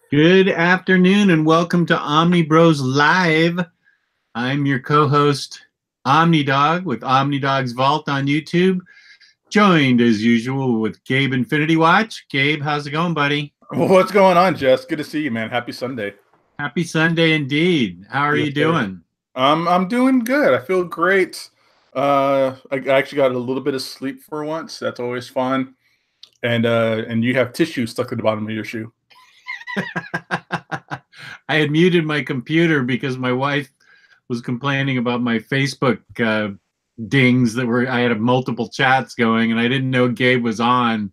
Good afternoon and welcome to Omnibros Live. I'm your co-host Omnidog with Omnidog's Vault on YouTube, joined as usual with Gabe Infinity Watch. Gabe, how's it going, buddy? What's going on, Jess? Good to see you, man. Happy Sunday. Happy Sunday indeed. How are you doing? I'm doing good. I feel great. I actually got a little bit of sleep for once. That's always fun. And you have tissue stuck at the bottom of your shoe. I had muted my computer because my wife was complaining about my Facebook dings that were, I had multiple chats going and I didn't know Gabe was on.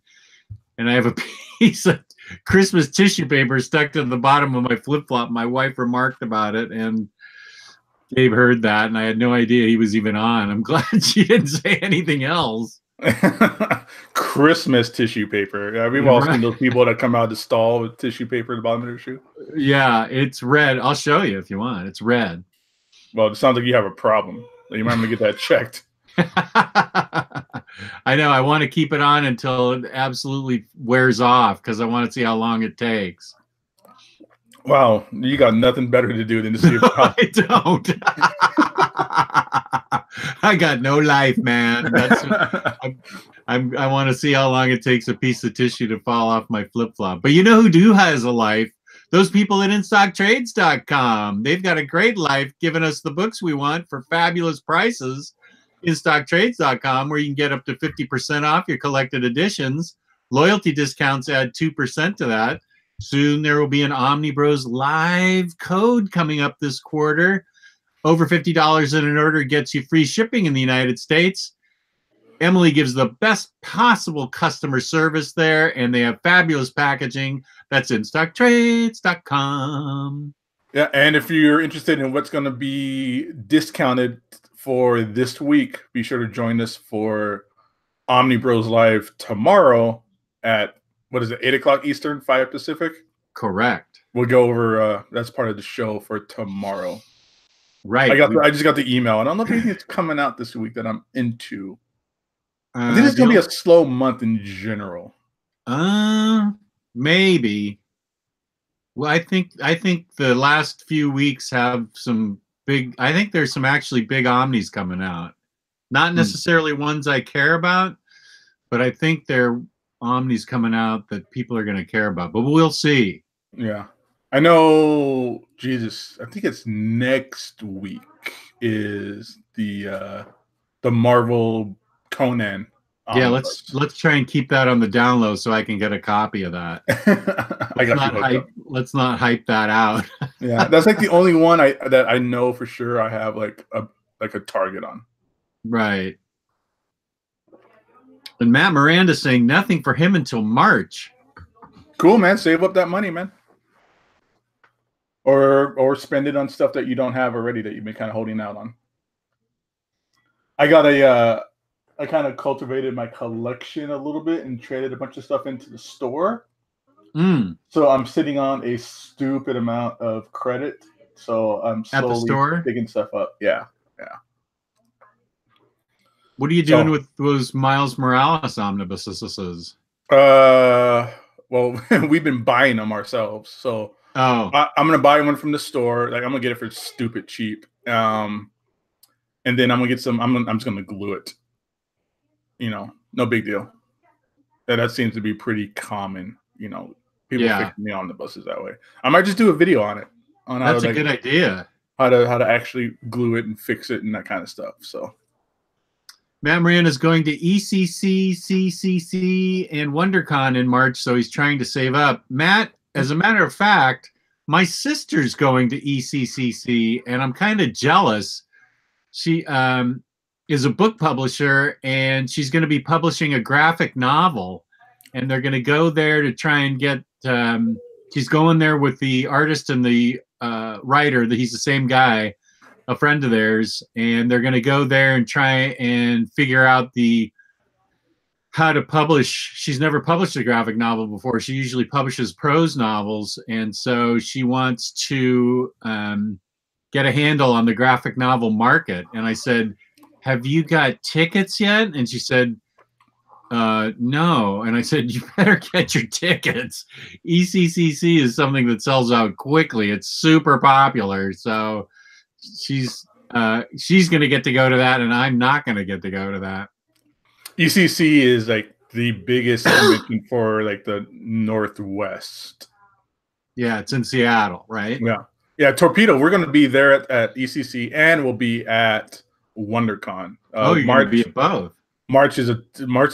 And I have a piece of Christmas tissue paper stuck to the bottom of my flip-flop. My wife remarked about it and Gabe heard that and I had no idea he was even on. I'm glad she didn't say anything else. Christmas tissue paper. We've all seen those people that come out of the stall with tissue paper at the bottom of their shoe. Yeah, it's red. I'll show you if you want. It's red. Well, it sounds like you have a problem. You might want to get that checked. I know. I want to keep it on until it absolutely wears off because I want to see how long it takes. Wow, you got nothing better to do than to see. I don't. I got no life, man. I want to see how long it takes a piece of tissue to fall off my flip-flop. But you know who has a life? Those people at InStockTrades.com. They've got a great life, giving us the books we want for fabulous prices. InStockTrades.com, where you can get up to 50% off your collected editions. Loyalty discounts add 2% to that. Soon there will be an Omnibroslive code coming up this quarter. Over $50 in an order gets you free shipping in the United States. Emily gives the best possible customer service there, and they have fabulous packaging. That's InStockTrades.com. Yeah, and if you're interested in what's going to be discounted for this week, be sure to join us for Omnibros Live tomorrow at, 8 o'clock Eastern, 5 Pacific? Correct. We'll go over, that's part of the show for tomorrow. Right. I just got the email, and I don't know if anything's coming out this week that I'm into. I think it's going to be a slow month in general. Maybe. Well, I think the last few weeks have some big. I think there's some actually big Omnis coming out. Not necessarily ones I care about, but I think they're Omnis coming out that people are going to care about. But we'll see. Yeah, I know. Jesus, I think it's next week is the Marvel Conan. Yeah, let's try and keep that on the down low so I can get a copy of that. Let's not hype that out. Yeah, that's like the only one that I know for sure I have like a target on. Right. And Matt Miranda saying nothing for him until March. Cool, man. Save up that money, man. Or spend it on stuff that you don't have already that you've been kind of holding out on. I kind of cultivated my collection a little bit and traded a bunch of stuff into the store. So I'm sitting on a stupid amount of credit. So I'm slowly picking stuff up. Yeah. What are you doing with those Miles Morales omnibuses? Well, we've been buying them ourselves. So I'm gonna buy one from the store. Like I'm gonna get it for stupid cheap. And then I'm gonna get some. I'm just gonna glue it. You know, no big deal. That seems to be pretty common. You know, people fixing the omnibuses that way. I might just do a video on it. That's a good idea. How to actually glue it and fix it and that kind of stuff. So. Matt Moran is going to ECC, CCC, and WonderCon in March, so he's trying to save up. Matt, as a matter of fact, my sister's going to ECCC, and I'm kind of jealous. She is a book publisher, and she's going to be publishing a graphic novel, and they're going to go there to try and get she's going there with the artist and the writer, that he's the same guy, a friend of theirs, and they're going to go there and try and figure out how to publish. She's never published a graphic novel before. She usually publishes prose novels, and so she wants to get a handle on the graphic novel market. And I said, have you got tickets yet? And she said, no. And I said, you better get your tickets. ECCC is something that sells out quickly. It's super popular. So she's going to get to go to that, and I'm not going to get to go to that. ECC is like the biggest convention for like the Northwest. Yeah, it's in Seattle, right? Yeah. Torpedo. We're going to be there at ECC, and we'll be at WonderCon. You're going to be at both. March is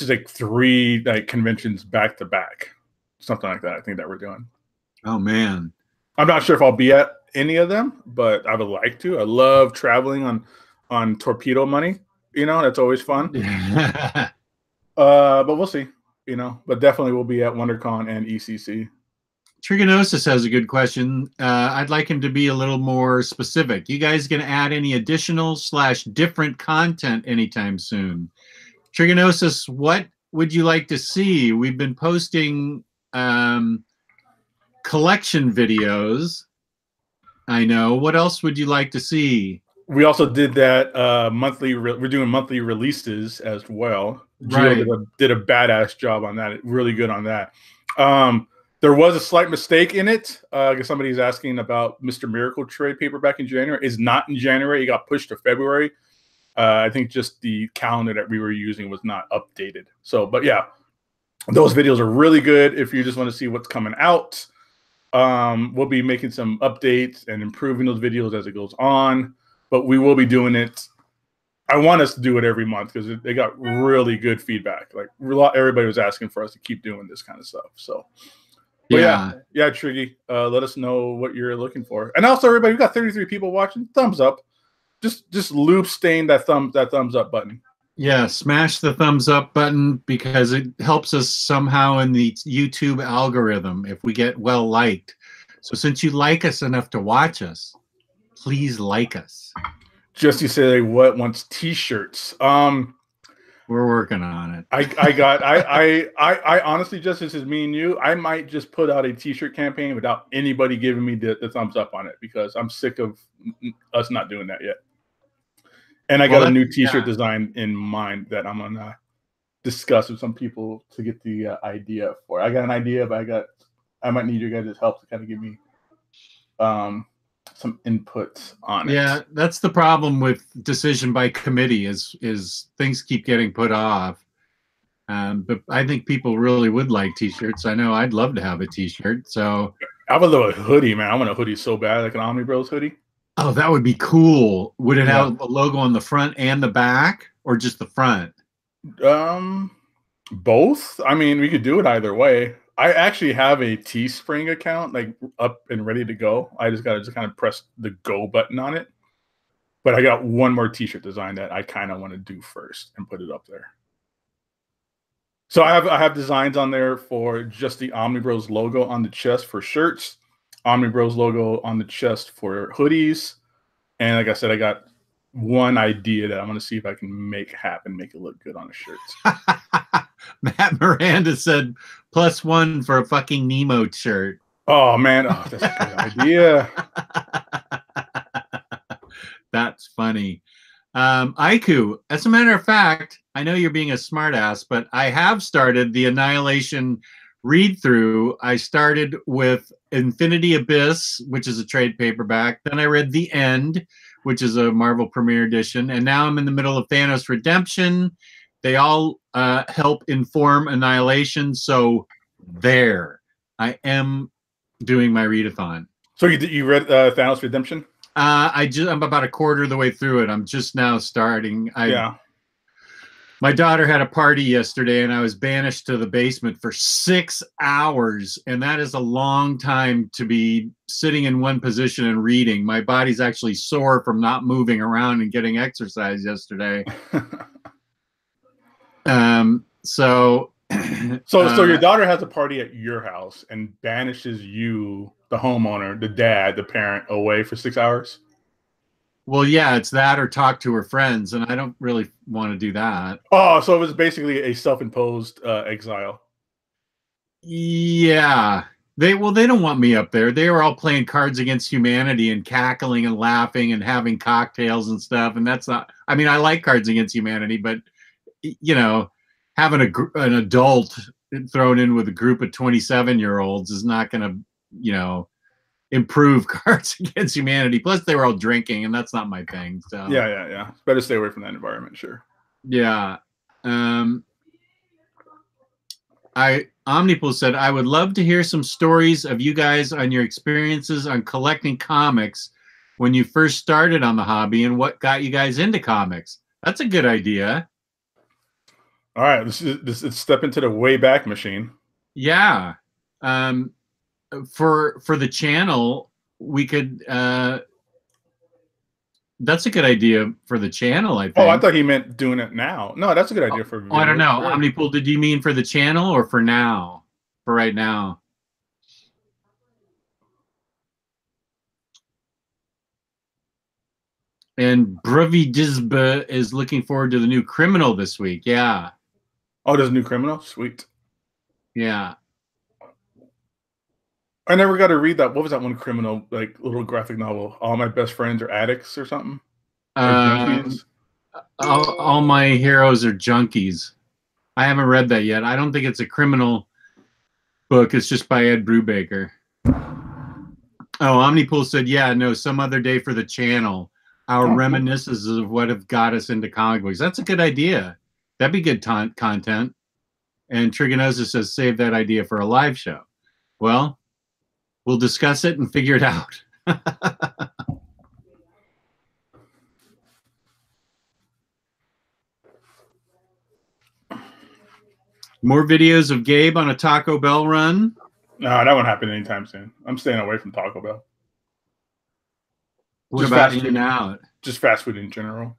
like 3 like conventions back to back, something like that. I think that we're doing. Oh man, I'm not sure if I'll be at any of them, but I would like to. I love traveling on Torpedo money. You know, that's always fun. But we'll see. You know, but definitely we'll be at WonderCon and ECC. Trigonosis has a good question. I'd like him to be a little more specific. You guys going to add any additional / different content anytime soon? Trigonosis, what would you like to see? We've been posting collection videos. I know. What else would you like to see? We also did that monthly. We're doing monthly releases as well. Right. Gio did a badass job on that. Really good on that. There was a slight mistake in it. Because somebody's asking about Mr. Miracle trade paperback in January. It's not in January. It got pushed to February. I think just the calendar that we were using was not updated. So, but yeah, those videos are really good if you just want to see what's coming out. We'll be making some updates and improving those videos as it goes on. But we will be doing it. I want us to do it every month because they got really good feedback. Like everybody was asking for us to keep doing this kind of stuff. So, yeah, Triggy, let us know what you're looking for. And also, everybody, we got 33 people watching. Thumbs up. Just loop stain that thumbs up button. Yeah, smash the thumbs up button because it helps us somehow in the YouTube algorithm if we get well liked. So since you like us enough to watch us, please like us. Just you say what wants t-shirts. We're working on it. I honestly, just this is me and you, I might just put out a t-shirt campaign without anybody giving me the thumbs up on it because I'm sick of us not doing that yet. And I got a new t-shirt design in mind that I'm gonna discuss with some people to get the idea for. I got an idea, but I might need your guys' help to kind of give me some input on it. Yeah, that's the problem with decision by committee is things keep getting put off. But I think people really would like t-shirts. I know I'd love to have a t-shirt. So I would love a hoodie, man. I want a hoodie so bad, like an OmniBros hoodie. Oh, that would be cool. Would it have a logo on the front and the back, or just the front? Both. I mean, we could do it either way. I actually have a Teespring account, like up and ready to go. I just gotta kind of press the go button on it. But I got one more t-shirt design that I kind of want to do first and put it up there. So I have designs on there for just the OmniBros logo on the chest for shirts, OmniBros logo on the chest for hoodies, and like I said, I got one idea that I'm going to see if I can make happen, make it look good on the shirts. Matt Miranda said +1 for a fucking Nemo shirt. Oh man, that's a good idea. That's funny. Aiku, as a matter of fact, I know you're being a smartass, but I have started the Annihilation read-through. I started with Infinity Abyss, which is a trade paperback. Then I read The End, which is a Marvel Premiere Edition. And now I'm in the middle of Thanos Redemption. They all help inform Annihilation. So there, I am doing my readathon. So you read Thanos Redemption? I'm about a quarter of the way through it. I'm just now starting. My daughter had a party yesterday, and I was banished to the basement for 6 hours, and that is a long time to be sitting in one position and reading. My body's actually sore from not moving around and getting exercise yesterday. So your daughter has a party at your house and banishes you, the homeowner, the dad, the parent, away for 6 hours? Well, yeah, it's that or talk to her friends, and I don't really want to do that. Oh, so it was basically a self-imposed exile. Yeah. They don't want me up there. They were all playing Cards Against Humanity and cackling and laughing and having cocktails and stuff, and that's not... I mean, I like Cards Against Humanity, but, you know, having an adult thrown in with a group of 27-year-olds is not going to, you know, improve Cards Against Humanity. Plus, they were all drinking, and that's not my thing. So yeah. Better stay away from that environment, sure. Yeah. Omnipol said, I would love to hear some stories of you guys on your experiences on collecting comics when you first started on the hobby and what got you guys into comics. That's a good idea. All right, let's step into the way back machine. Yeah. For the channel, we could that's a good idea for the channel, I think. Oh, I thought he meant doing it now. No, that's a good idea for. I don't know. Sure. Omnipool, did you mean for the channel or for now? For right now? And Bruvi Disba is looking forward to the new Criminal this week. Yeah. Oh, there's a new Criminal? Sweet. Yeah. I never got to read that. What was that one Criminal, like, little graphic novel? All My Best Friends Are Addicts or something? All My Heroes Are Junkies. I haven't read that yet. I don't think it's a criminal book. It's just by Ed Brubaker. Oh, Omnipool said, yeah, no, some other day for the channel. Our reminiscences of what have got us into comic books. That's a good idea. That'd be good content. And Trigonosa says, save that idea for a live show. Well, we'll discuss it and figure it out. More videos of Gabe on a Taco Bell run? No, that won't happen anytime soon. I'm staying away from Taco Bell. What about In-N-Out? Just fast food in general.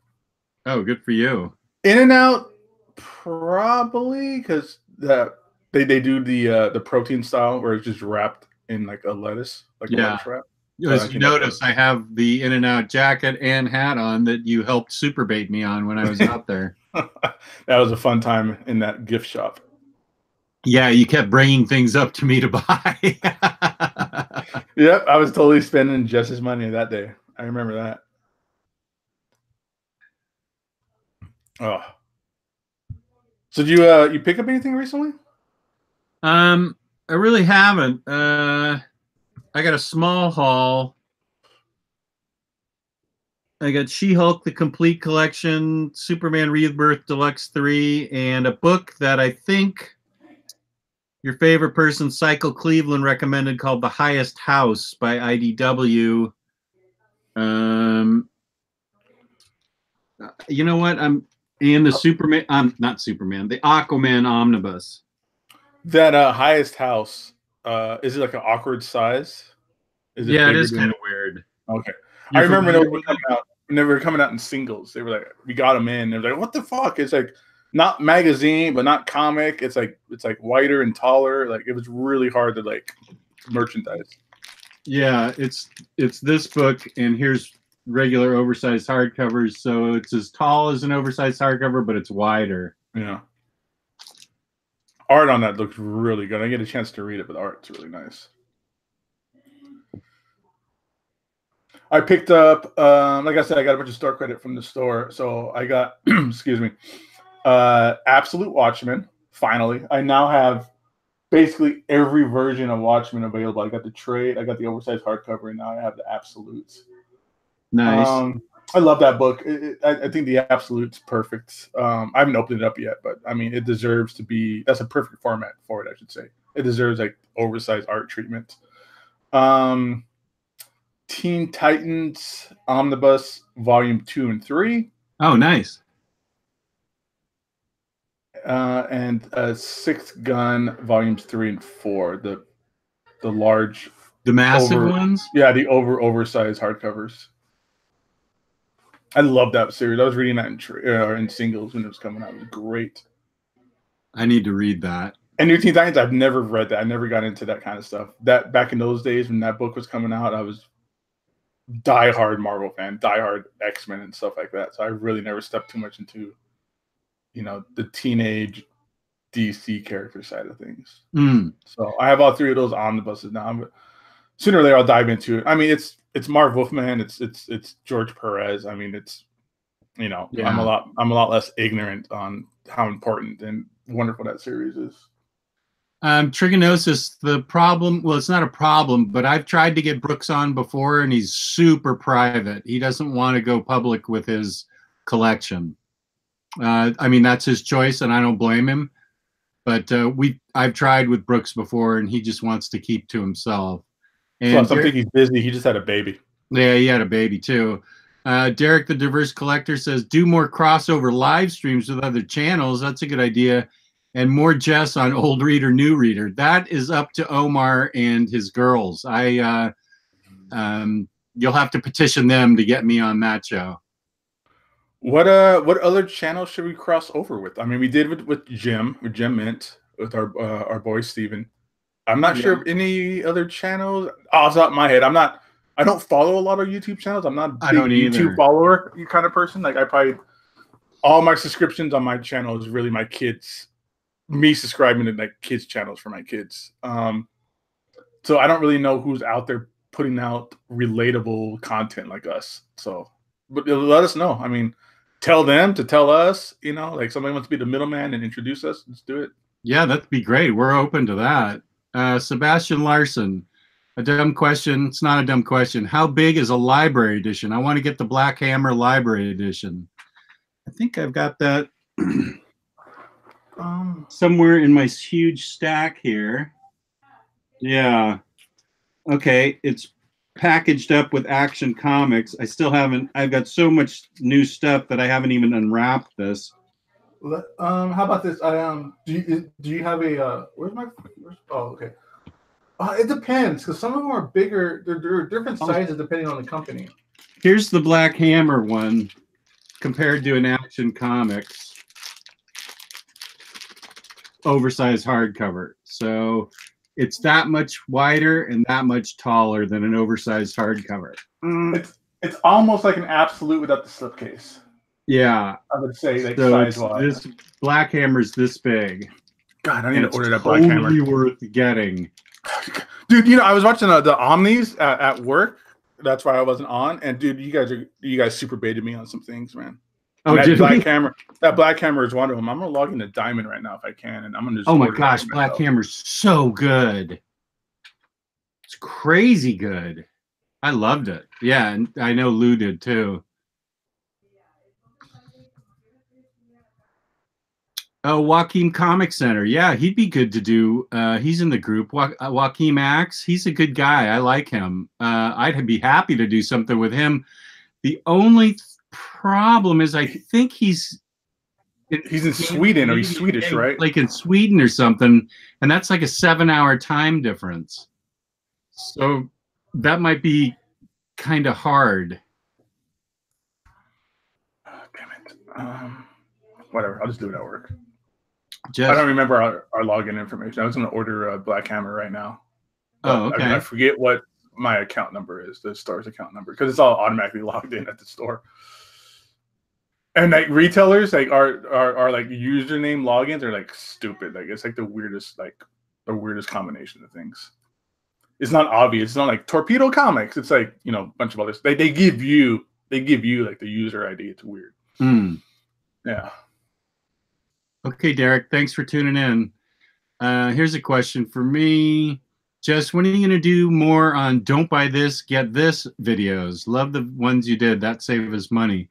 Oh, good for you. In-N-Out, probably, because they do the protein style where it's just wrapped in like a lettuce, like a lettuce wrap. As you notice, I have the In-N-Out jacket and hat on that you helped super bait me on when I was out there. That was a fun time in that gift shop. Yeah, you kept bringing things up to me to buy. Yep, I was totally spending just his money that day. I remember that. Oh, so did you pick up anything recently? I really haven't. I got a small haul. I got She-Hulk, the complete collection, Superman Rebirth Deluxe 3, and a book that I think your favorite person, Cycle Cleveland, recommended called The Highest House by IDW. You know what? I'm in the Superman. Not Superman. The Aquaman omnibus. That Highest House. Is it like an awkward size? Is it it is kind of weird. Okay, I remember when they were coming out in singles. They were like, we got them in. They were like, what the fuck? It's like not magazine, but not comic. It's like wider and taller. Like it was really hard to like merchandise. Yeah, it's this book, and here's regular oversized hardcovers. So it's as tall as an oversized hardcover, but it's wider. Yeah. Art on that looks really good. I get a chance to read it, but the art's really nice. I picked up, like I said, I got a bunch of store credit from the store. So I got, excuse me, Absolute Watchmen, finally. I now have basically every version of Watchmen available. I got the trade, I got the oversized hardcover, and now I have the Absolutes. Nice. I love that book. I think the Absolute's perfect. I haven't opened it up yet, but I mean, it deserves to be. That's a perfect format for it, I should say. It deserves like oversized art treatment. Teen Titans Omnibus Volume 2 and 3. Oh, nice. And Sixth Gun Volumes 3 and 4. The large, the massive ones. Yeah, the oversized hardcovers. I love that series. I was reading that in singles when it was coming out. It was great. I need to read that. And New Teen Titans, I've never read that. I never got into that kind of stuff. That back in those days when that book was coming out, I was diehard Marvel fan, diehard X-Men and stuff like that. So I really never stepped too much into, you know, the teenage DC character side of things. So I have all three of those omnibuses now. Sooner or later, I'll dive into it. I mean, it's Marv Wolfman, it's George Perez. I mean, it's, you know, yeah. I'm a lot less ignorant on how important and wonderful that series is. Trigonosis, the problem, well, it's not a problem, but I've tried to get Brooks on before, and he's super private. He doesn't want to go public with his collection. I mean, that's his choice, and I don't blame him. But I've tried with Brooks before, and he just wants to keep to himself. And Plus, I think he's busy. He just had a baby. Yeah, he had a baby too. Derek, the Diverse Collector, says, do more crossover live streams with other channels. That's a good idea. And more Jess on Old Reader, New Reader. That is up to Omar and his girls. You'll have to petition them to get me on that show. What other channels should we cross over with? I mean, we did with Jim Mint, with our boy Steven. I'm not sure of any other channels. Off the top of my head, I don't follow a lot of YouTube channels. I'm not a big YouTube follower kind of person. Like, all my subscriptions on my channel is really my kids. Me subscribing to like kids channels for my kids. So I don't really know who's out there putting out relatable content like us. So, but let us know. I mean, tell them to tell us, like somebody wants to be the middleman and introduce us. Let's do it. Yeah, that'd be great. We're open to that. Sebastian Larson, a dumb question. It's not a dumb question. How big is a library edition? I want to get the Black Hammer library edition. I think I've got that somewhere in my huge stack here. Yeah. Okay. It's packaged up with Action Comics. I still haven't. I've got so much new stuff that I haven't even unwrapped this. How about this? Do you have a oh, okay. It depends, because some of them are bigger. There are different sizes depending on the company. Here's the Black Hammer one compared to an Action Comics oversized hardcover. So it's that much wider and that much taller than an oversized hardcover. It's almost like an absolute without the slipcase. Yeah, I would say, like, so size-wise. this Black Hammer's this big. God, I need to order that Black Hammer. Totally worth getting. Dude, I was watching the Omnis at work. That's why I wasn't on. And dude, you guys super baited me on some things, man. Oh, that Black Hammer is one of them. I'm gonna log into Diamond right now if I can, and I'm gonna just. Oh my gosh, Black Hammer's so good. It's crazy good. I loved it. Yeah, and I know Lou did too. Oh, Joaquin Comic Center. Yeah, he'd be good to do. He's in the group. Joaquin Max, he's a good guy. I like him. I'd be happy to do something with him. The only problem is I think he's in Sweden, or he's Swedish, right? Like in Sweden or something. And that's like a 7-hour time difference. So that might be kind of hard. Damn it. Whatever. I'll just do it at work. I don't remember our login information. I was going to order a Black Hammer right now. Oh, okay. I forget what my account number is, the store's account number, because it's all automatically logged in at the store. And like retailers, like our like username logins are like stupid. Like it's like the weirdest combination of things. It's not obvious. It's not like Torpedo Comics. It's like, a bunch of others. They give you like the user ID. It's weird. Yeah. Okay, Derek, thanks for tuning in. Here's a question for me. Jess, when are you going to do more on Don't Buy This, Get This videos? Love the ones you did. That saved us money.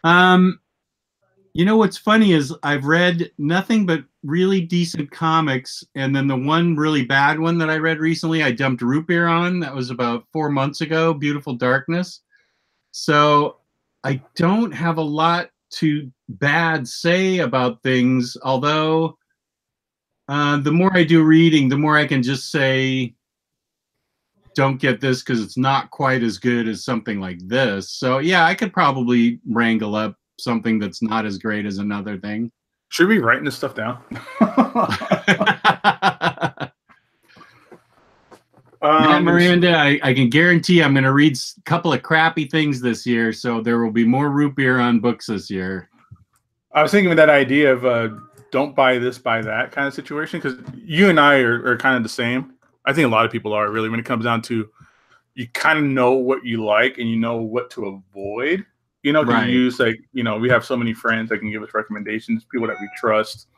What's funny is I've read nothing but really decent comics, and then the one really bad one that I read recently, I dumped root beer on. That was about 4 months ago, Beautiful Darkness. So I don't have a lot to bad say about things, although the more I do reading, the more I can just say don't get this because it's not quite as good as something like this. So yeah, I could probably wrangle up something that's not as great as another thing. Should we be writing this stuff down? Miranda, I can guarantee I'm going to read a couple of crappy things this year, so there will be more root beer on books this year. I was thinking of that idea of don't buy this, buy that kind of situation, because you and I are kind of the same. I think a lot of people are, really, when it comes down to you kind of know what you like and you know what to avoid. Right. You use we have so many friends that can give us recommendations, people that we trust.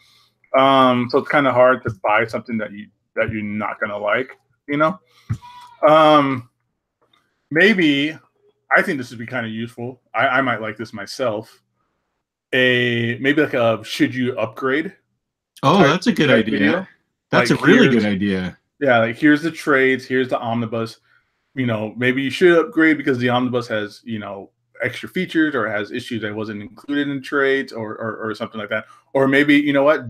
So it's kind of hard to buy something that you're not gonna like, you know. Maybe I think this would be kind of useful. I might like this myself. Maybe like a should you upgrade? Oh, that's a good idea. Video. That's like, a really good idea. Yeah, like here's the trades, here's the omnibus. You know, maybe you should upgrade because the omnibus has, you know, extra features or has issues that wasn't included in trades or something like that. Or maybe, you know what,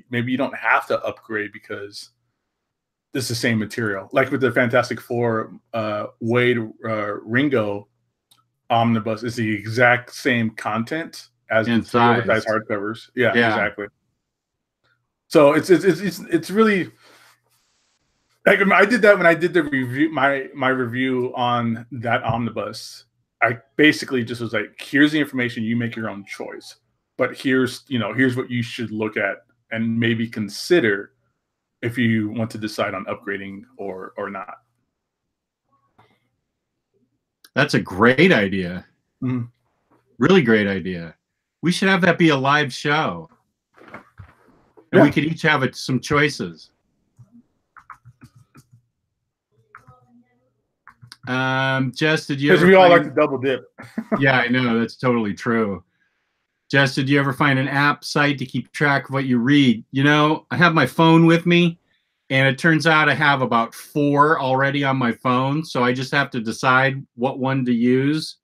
maybe you don't have to upgrade because it's the same material. Like with the Fantastic Four Wade Ringo omnibus, is the exact same content as the oversized hardcovers. Yeah, exactly. So it's really like I did that when I did the review, my review on that omnibus. I basically just was like, here's the information, you make your own choice. But here's what you should look at and maybe consider if you want to decide on upgrading or not. That's a great idea. Mm-hmm. Really great idea. We should have that be a live show. And we could each have some choices. Jess, did you ever because we all like to double dip. Yeah, I know. That's totally true. Jess, did you ever find an app site to keep track of what you read? You know, I have my phone with me, and it turns out I have about 4 already on my phone, so I just have to decide what one to use.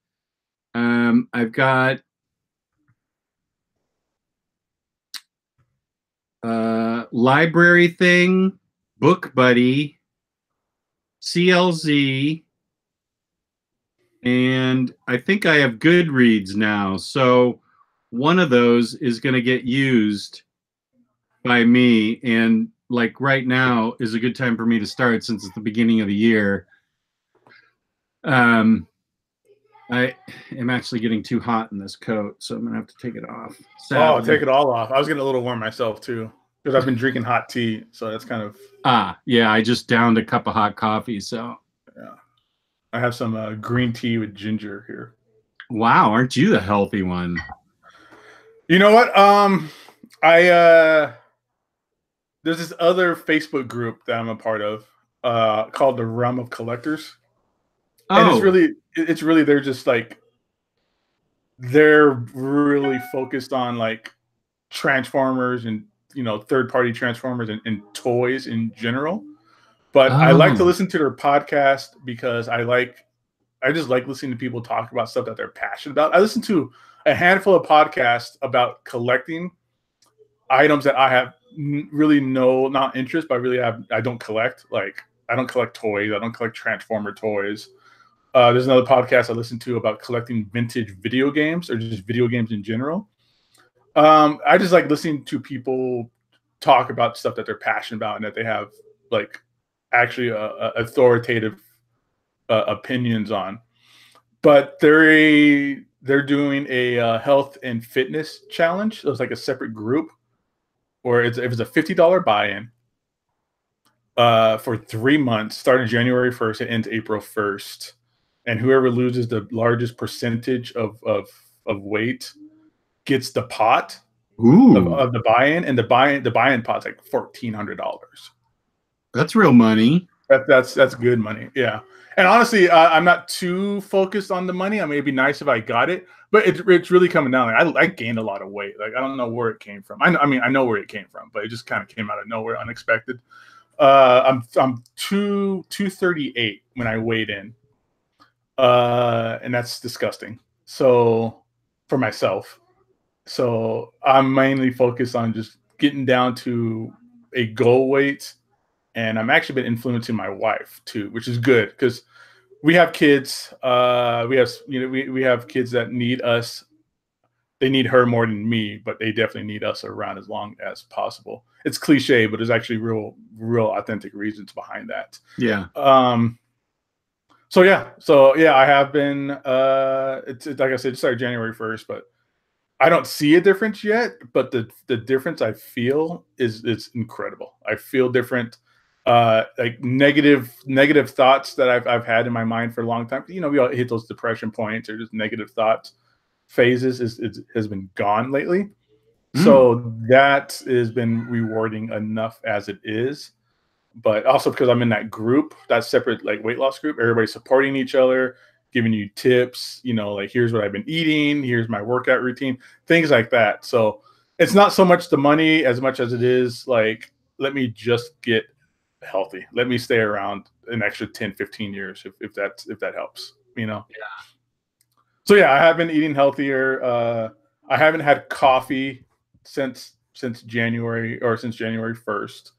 I've got Library Thing, Book Buddy, CLZ, and I think I have Goodreads now. So one of those is going to get used by me, and like right now is a good time for me to start since it's the beginning of the year. I am actually getting too hot in this coat, so I'm going to have to take it off. Oh, take it all off. I was getting a little warm myself too because I've been drinking hot tea, so that's kind of... yeah, I just downed a cup of hot coffee, so... Yeah. I have some green tea with ginger here. Wow, aren't you the healthy one? You know what? There's this other Facebook group that I'm a part of called the Realm of Collectors. Oh. And it's really they're just like, they're really focused on like Transformers and, you know, third-party Transformers and toys in general. But I like to listen to their podcast because I just like listening to people talk about stuff that they're passionate about. I listen to a handful of podcasts about collecting items that I have really not interest, but I don't collect. Like, I don't collect toys. I don't collect Transformer toys. There's another podcast I listen to about collecting vintage video games or just video games in general. I just like listening to people talk about stuff that they're passionate about and that they have like actually authoritative opinions on. But they're doing a health and fitness challenge. So it's like a separate group where it was a $50 buy-in for 3 months, starting January 1st and ends April 1st. And whoever loses the largest percentage of weight gets the pot of the buy-in, and the buy-in pot's like $1,400. That's real money. That's good money. Yeah. And honestly, I'm not too focused on the money. I mean, it'd be nice if I got it, but it's really coming down. Like, I gained a lot of weight. Like, I don't know where it came from. I know where it came from, but it just kind of came out of nowhere, unexpected. I'm 238 when I weighed in, and that's disgusting. So for myself, so I'm mainly focused on just getting down to a goal weight. And I'm actually been influencing my wife too, which is good because we have kids. We have kids that need us. They need her more than me, but they definitely need us around as long as possible. It's cliche, but there's actually real authentic reasons behind that. Yeah. So yeah, I have been. It's like I said, it started January 1st, but I don't see a difference yet. But the difference I feel is incredible. I feel different. Like negative thoughts that I've had in my mind for a long time. You know, we all hit those depression points or just negative thoughts phases has been gone lately. So that has been rewarding enough as it is. But also because I'm in that group, that separate like weight loss group, everybody's supporting each other, giving you tips, you know, like here's what I've been eating, here's my workout routine, things like that. So it's not so much the money as much as it is like, let me just get healthy. Let me stay around an extra 10, 15 years if that helps, you know? Yeah. So yeah, I have been eating healthier. I haven't had coffee since January 1st.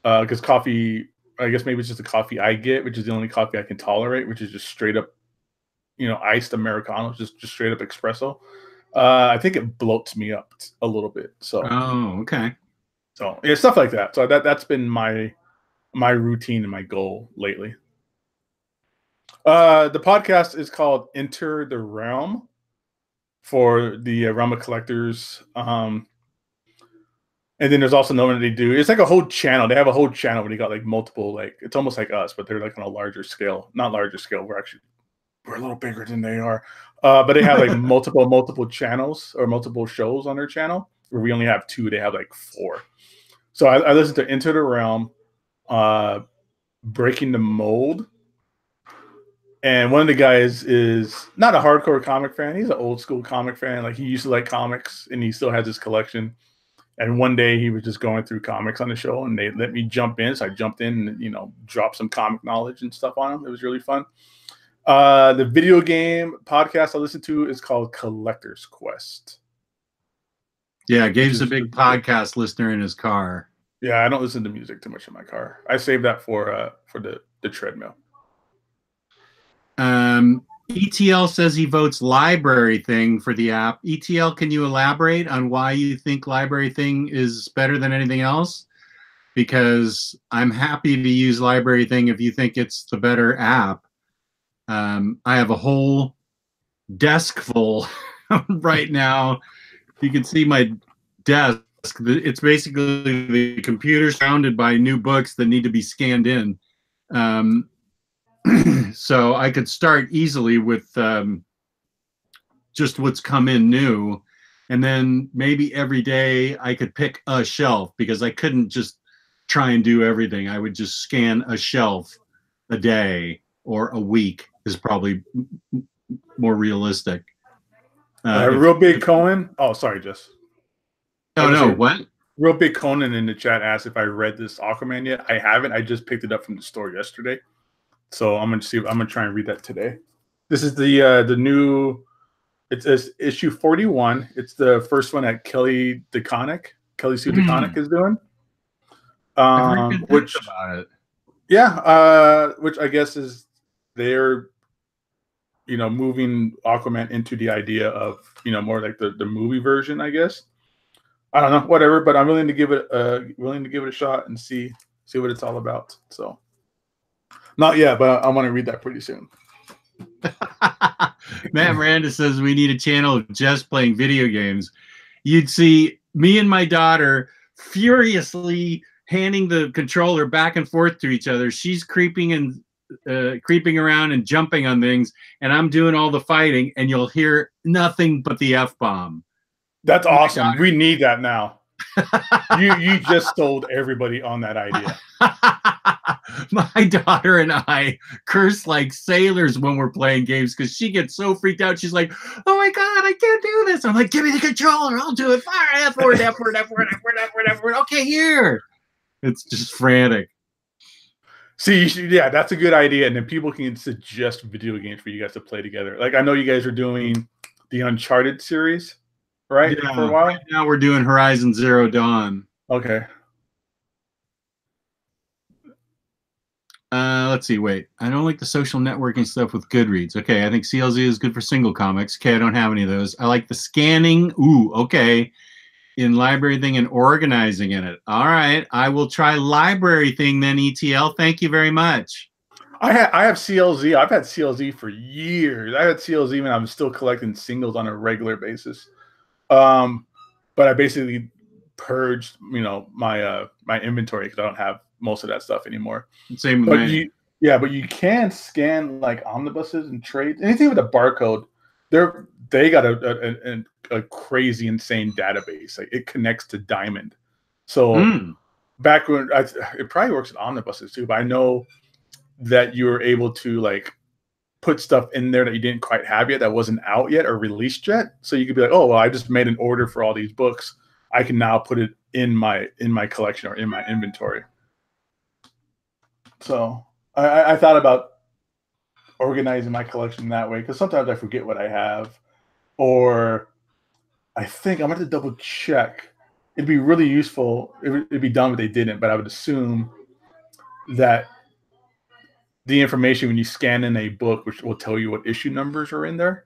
Because coffee, I guess maybe it's just the coffee I get, which is the only coffee I can tolerate, which is just straight up, you know, iced Americano, just straight up espresso. I think it bloats me up a little bit. So, okay. So yeah, stuff like that. So that's been my routine and my goal lately. The podcast is called Enter the Realm for the Realm of Collectors. And then there's also another one they do. It's like a whole channel. They have a whole channel where they got like multiple, like it's almost like us, but they're like on a larger scale. Not larger scale. We're a little bigger than they are. But they have like multiple channels or multiple shows on their channel. Where we only have 2. They have like 4. So I listen to Enter the Realm, Breaking the Mold. And one of the guys is not a hardcore comic fan. He's an old school comic fan. Like he used to like comics and he still has his collection. And one day he was just going through comics on the show and they let me jump in. So I jumped in and, you know, dropped some comic knowledge and stuff on him. It was really fun. The video game podcast I listen to is called Collector's Quest. Yeah, Gabe's a big podcast listener in his car. Yeah, I don't listen to music too much in my car. I save that for the treadmill. ETL says he votes Library Thing for the app. ETL, can you elaborate on why you think Library Thing is better than anything else? Because I'm happy to use Library Thing if you think it's the better app. I have a whole desk full right now. You can see my desk. It's basically the computer surrounded by new books that need to be scanned in. So I could start easily with just what's come in new. And then maybe every day I could pick a shelf because I couldn't just try and do everything. I would just scan a shelf a day or a week is probably more realistic. Real Big Cohen. Oh, sorry, Jess. Oh, no. What? Real Big Conan in the chat asked if I read this Aquaman yet. I haven't. I just picked it up from the store yesterday. So I'm gonna try and read that today. This is the new. It's issue 41. It's the first one that Kelly Sue DeConnick is doing. Which about it. Yeah, which I guess is they're moving Aquaman into the idea of more like the movie version, I guess. I don't know, whatever, but I'm willing to give it a shot and see what it's all about. So not yet, but I want to read that pretty soon. Matt Miranda says we need a channel of Jess playing video games. You'd see me and my daughter furiously handing the controller back and forth to each other. She's creeping around and jumping on things, and I'm doing all the fighting, and you'll hear nothing but the F-bomb. That's awesome. We need that now. You just sold everybody on that idea. My daughter and I curse like sailors when we're playing games because she gets so freaked out. She's like, "Oh my god, I can't do this!" I'm like, "Give me the controller. I'll do it. Fire F word, F word, F word, F word, F word, F word. Okay, here." It's just frantic. See, yeah, that's a good idea, and then people can suggest video games for you guys to play together. Like I know you guys are doing the Uncharted series, right? Yeah, for a while. Right now we're doing Horizon Zero Dawn. Okay. Let's see. Wait, I don't like the social networking stuff with Goodreads. Okay, I think CLZ is good for single comics. Okay, I don't have any of those. I like the scanning. Ooh, okay. In Library Thing and organizing in it. All right, I will try Library Thing then. ETL. Thank you very much. I have CLZ. I've had CLZ for years. I had CLZ when I was still collecting singles on a regular basis. But I basically purged, my inventory because I don't have most of that stuff anymore. Same with me. But you can scan like omnibuses and trades, anything with a barcode. they got a crazy insane database. Like it connects to Diamond. So back when it probably works at omnibuses too, but I know that you were able to like put stuff in there that you didn't quite have yet, that wasn't out yet or released yet. So you could be like, oh well, I just made an order for all these books. I can now put it in my collection or in my inventory. So I thought about organizing my collection that way, because sometimes I forget what I have, or I think I'm going to double check. It'd be really useful. It'd be dumb if they didn't, but I would assume that the information when you scan in a book, which will tell you what issue numbers are in there.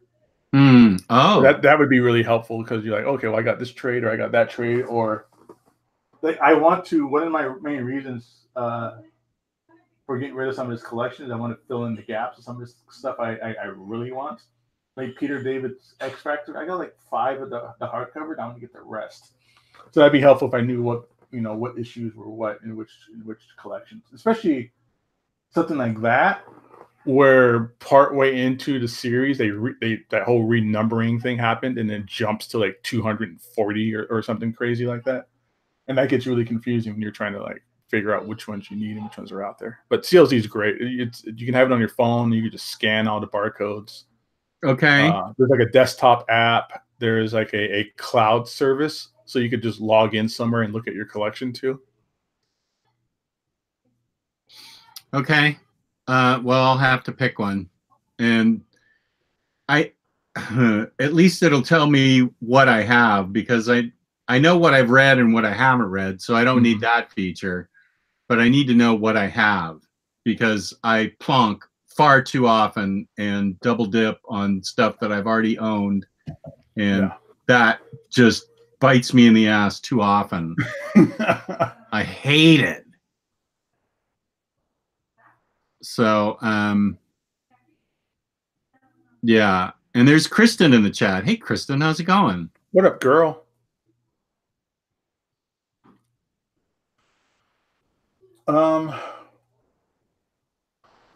Oh, so that would be really helpful, because you're like, okay, well, I got this trade or I got that trade, or like I want to. One of my main reasons for getting rid of some of this collection is I want to fill in the gaps of some of this stuff I really want. Like Peter David's X Factor, I got like 5 of the hardcover. Now I'm gonna get the rest. So that'd be helpful if I knew what issues were what in which collections, especially something like that, where partway into the series that whole renumbering thing happened, and then jumps to like 240 or something crazy like that, and that gets really confusing when you're trying to like figure out which ones you need and which ones are out there. But CLZ is great. You can have it on your phone. You can just scan all the barcodes. Okay. There's like a desktop app. There's like a cloud service, so you could just log in somewhere and look at your collection too. Okay. Well, I'll have to pick one, and at least it'll tell me what I have, because I know what I've read and what I haven't read, so I don't need that feature. But I need to know what I have, because I plonk far too often and double dip on stuff that I've already owned, and that just bites me in the ass too often. I hate it. So, yeah. And there's Kristan in the chat. Hey, Kristan, how's it going? What up, girl?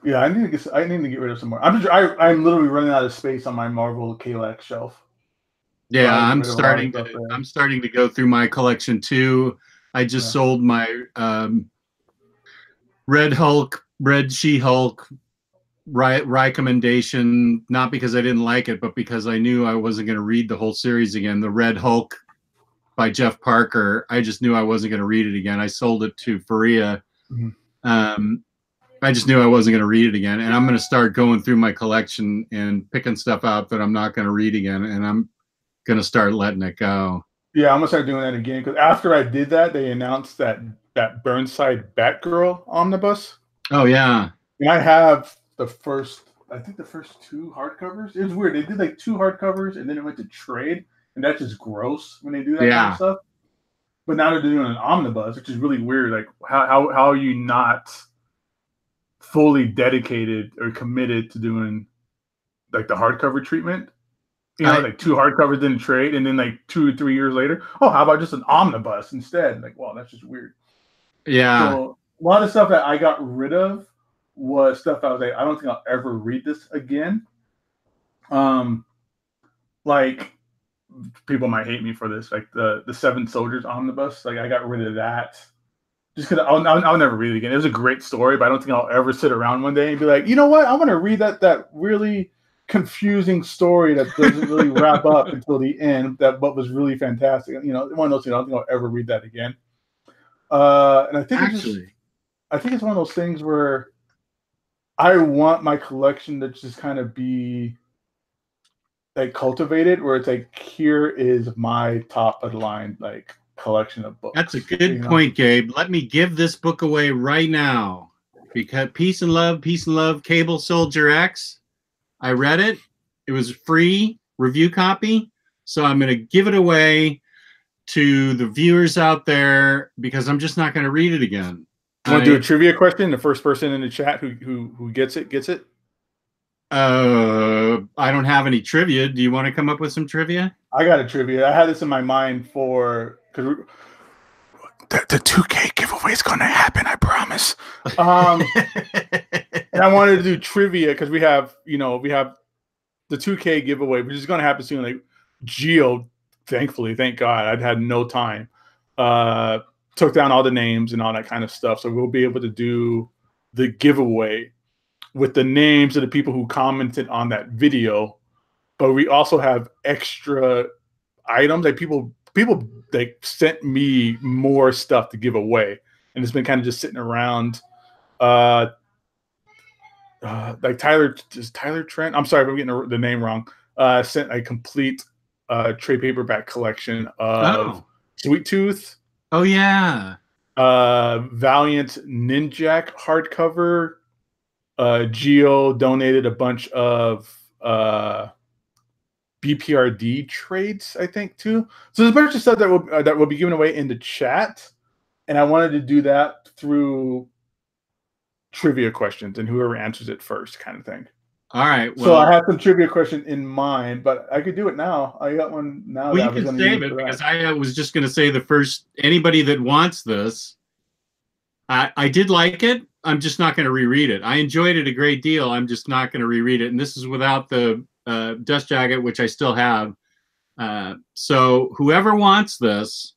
Yeah, I need to get rid of some more. I'm literally running out of space on my Marvel KLAX shelf. Yeah, I'm starting to go through my collection too. I just sold my Red Hulk, Red She-Hulk recommendation, not because I didn't like it, but because I knew I wasn't going to read the whole series again. The Red Hulk by Jeff Parker, I just knew I wasn't going to read it again. I sold it to Fariha. I just knew I wasn't going to read it again, and I'm going to start going through my collection and picking stuff out that I'm not going to read again, and I'm going to start letting it go. Yeah, I'm going to start doing that again, because after I did that, they announced that Burnside Batgirl omnibus. Oh, yeah. And I have the first 2 hardcovers. It was weird. They did like 2 hardcovers, and then it went to trade, and that's just gross when they do that kind of stuff. But now they're doing an omnibus, which is really weird. Like, how are you not fully dedicated or committed to doing like the hardcover treatment? You know, like 2 hardcovers didn't trade, and then like 2 or 3 years later, oh, how about just an omnibus instead? Like, wow, that's just weird. Yeah. So a lot of stuff that I got rid of was stuff I was like, I don't think I'll ever read this again. Like, people might hate me for this, like the 7 Soldiers omnibus. Like, I got rid of that just because I'll never read it again. It was a great story, but I don't think I'll ever sit around one day and be like, you know what, I'm gonna read that really confusing story that doesn't really wrap up until the end. That what was really fantastic. You know, one of those things. I don't think I'll ever read that again. And I think it's one of those things where I want my collection to just kind of be like cultivated, where it's like, here is my top of the line like collection of books. That's a good point, Gabe. Let me give this book away right now, because Peace and Love, Cable Soldier X. I read it. It was free review copy, so I'm going to give it away to the viewers out there, because I'm just not going to read it again. You want to do a trivia question? The first person in the chat who gets it gets it. I don't have any trivia. Do you want to come up with some trivia? I got a trivia. I had this in my mind for because the 2K giveaway is going to happen. I promise. And I wanted to do trivia because we have the 2K giveaway, which is going to happen soon. Like Geo, thankfully, thank God, I'd had no time. Took down all the names and all that kind of stuff, so we'll be able to do the giveaway with the names of the people who commented on that video. But we also have extra items. Like people like sent me more stuff to give away, and it's been kind of just sitting around. Like Tyler Trent. I'm sorry if I'm getting the name wrong. Sent a complete trade paperback collection of Sweet Tooth. Oh yeah. Valiant Ninjak hardcover. Geo donated a bunch of BPRD trades, I think, too. So there's a bunch of stuff that will be given away in the chat, and I wanted to do that through trivia questions, and whoever answers it first, kind of thing. All right. Well, so I have some trivia question in mind, but I could do it now. I got one now. Well, you can save it because I was just going to say the first anybody that wants this. I did like it. I'm just not going to reread it. I enjoyed it a great deal. I'm just not going to reread it. And this is without the dust jacket, which I still have. So whoever wants this,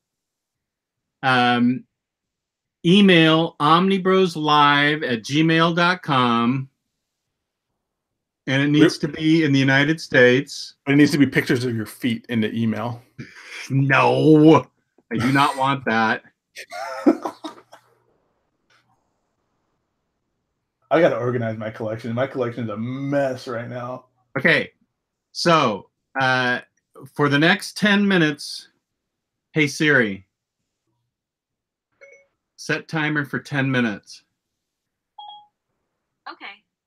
email omnibroslive@gmail.com. And it needs to be in the United States. It needs to be pictures of your feet in the email. No, I do not want that. I got to organize my collection. My collection is a mess right now. Okay. So for the next 10 minutes, hey Siri, set timer for 10 minutes. Okay.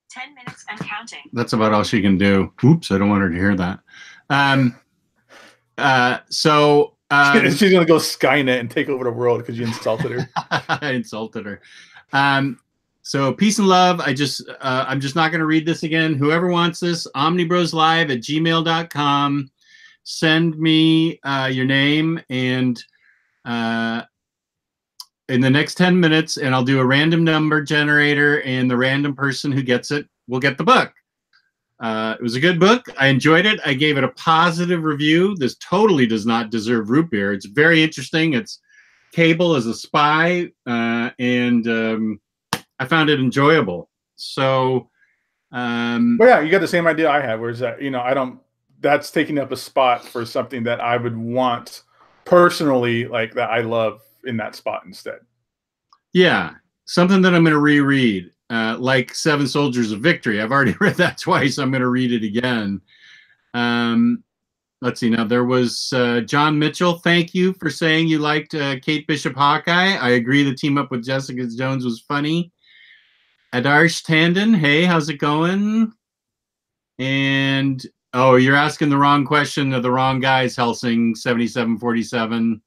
10 minutes and counting. That's about all she can do. Oops, I don't want her to hear that. She's gonna go Skynet and take over the world because you insulted her. I insulted her. So peace and love. I'm just not gonna read this again. Whoever wants this, omnibroslive@gmail.com. Send me your name and in the next 10 minutes, and I'll do a random number generator, and the random person who gets it will get the book. It was a good book. I enjoyed it. I gave it a positive review. This totally does not deserve root beer. It's very interesting. It's Cable as a spy, and I found it enjoyable. So, well, yeah, you got the same idea I had. Whereas that, that's taking up a spot for something that I would want personally, like that I love in that spot instead. Yeah, something that I'm going to reread, like Seven Soldiers of Victory. I've already read that twice. I'm going to read it again. Let's see. Now, there was John Mitchell. Thank you for saying you liked Kate Bishop Hawkeye. I agree the team up with Jessica Jones was funny. Adarsh Tandon. Hey, how's it going? And, oh, you're asking the wrong question of the wrong guys, Helsing 7747.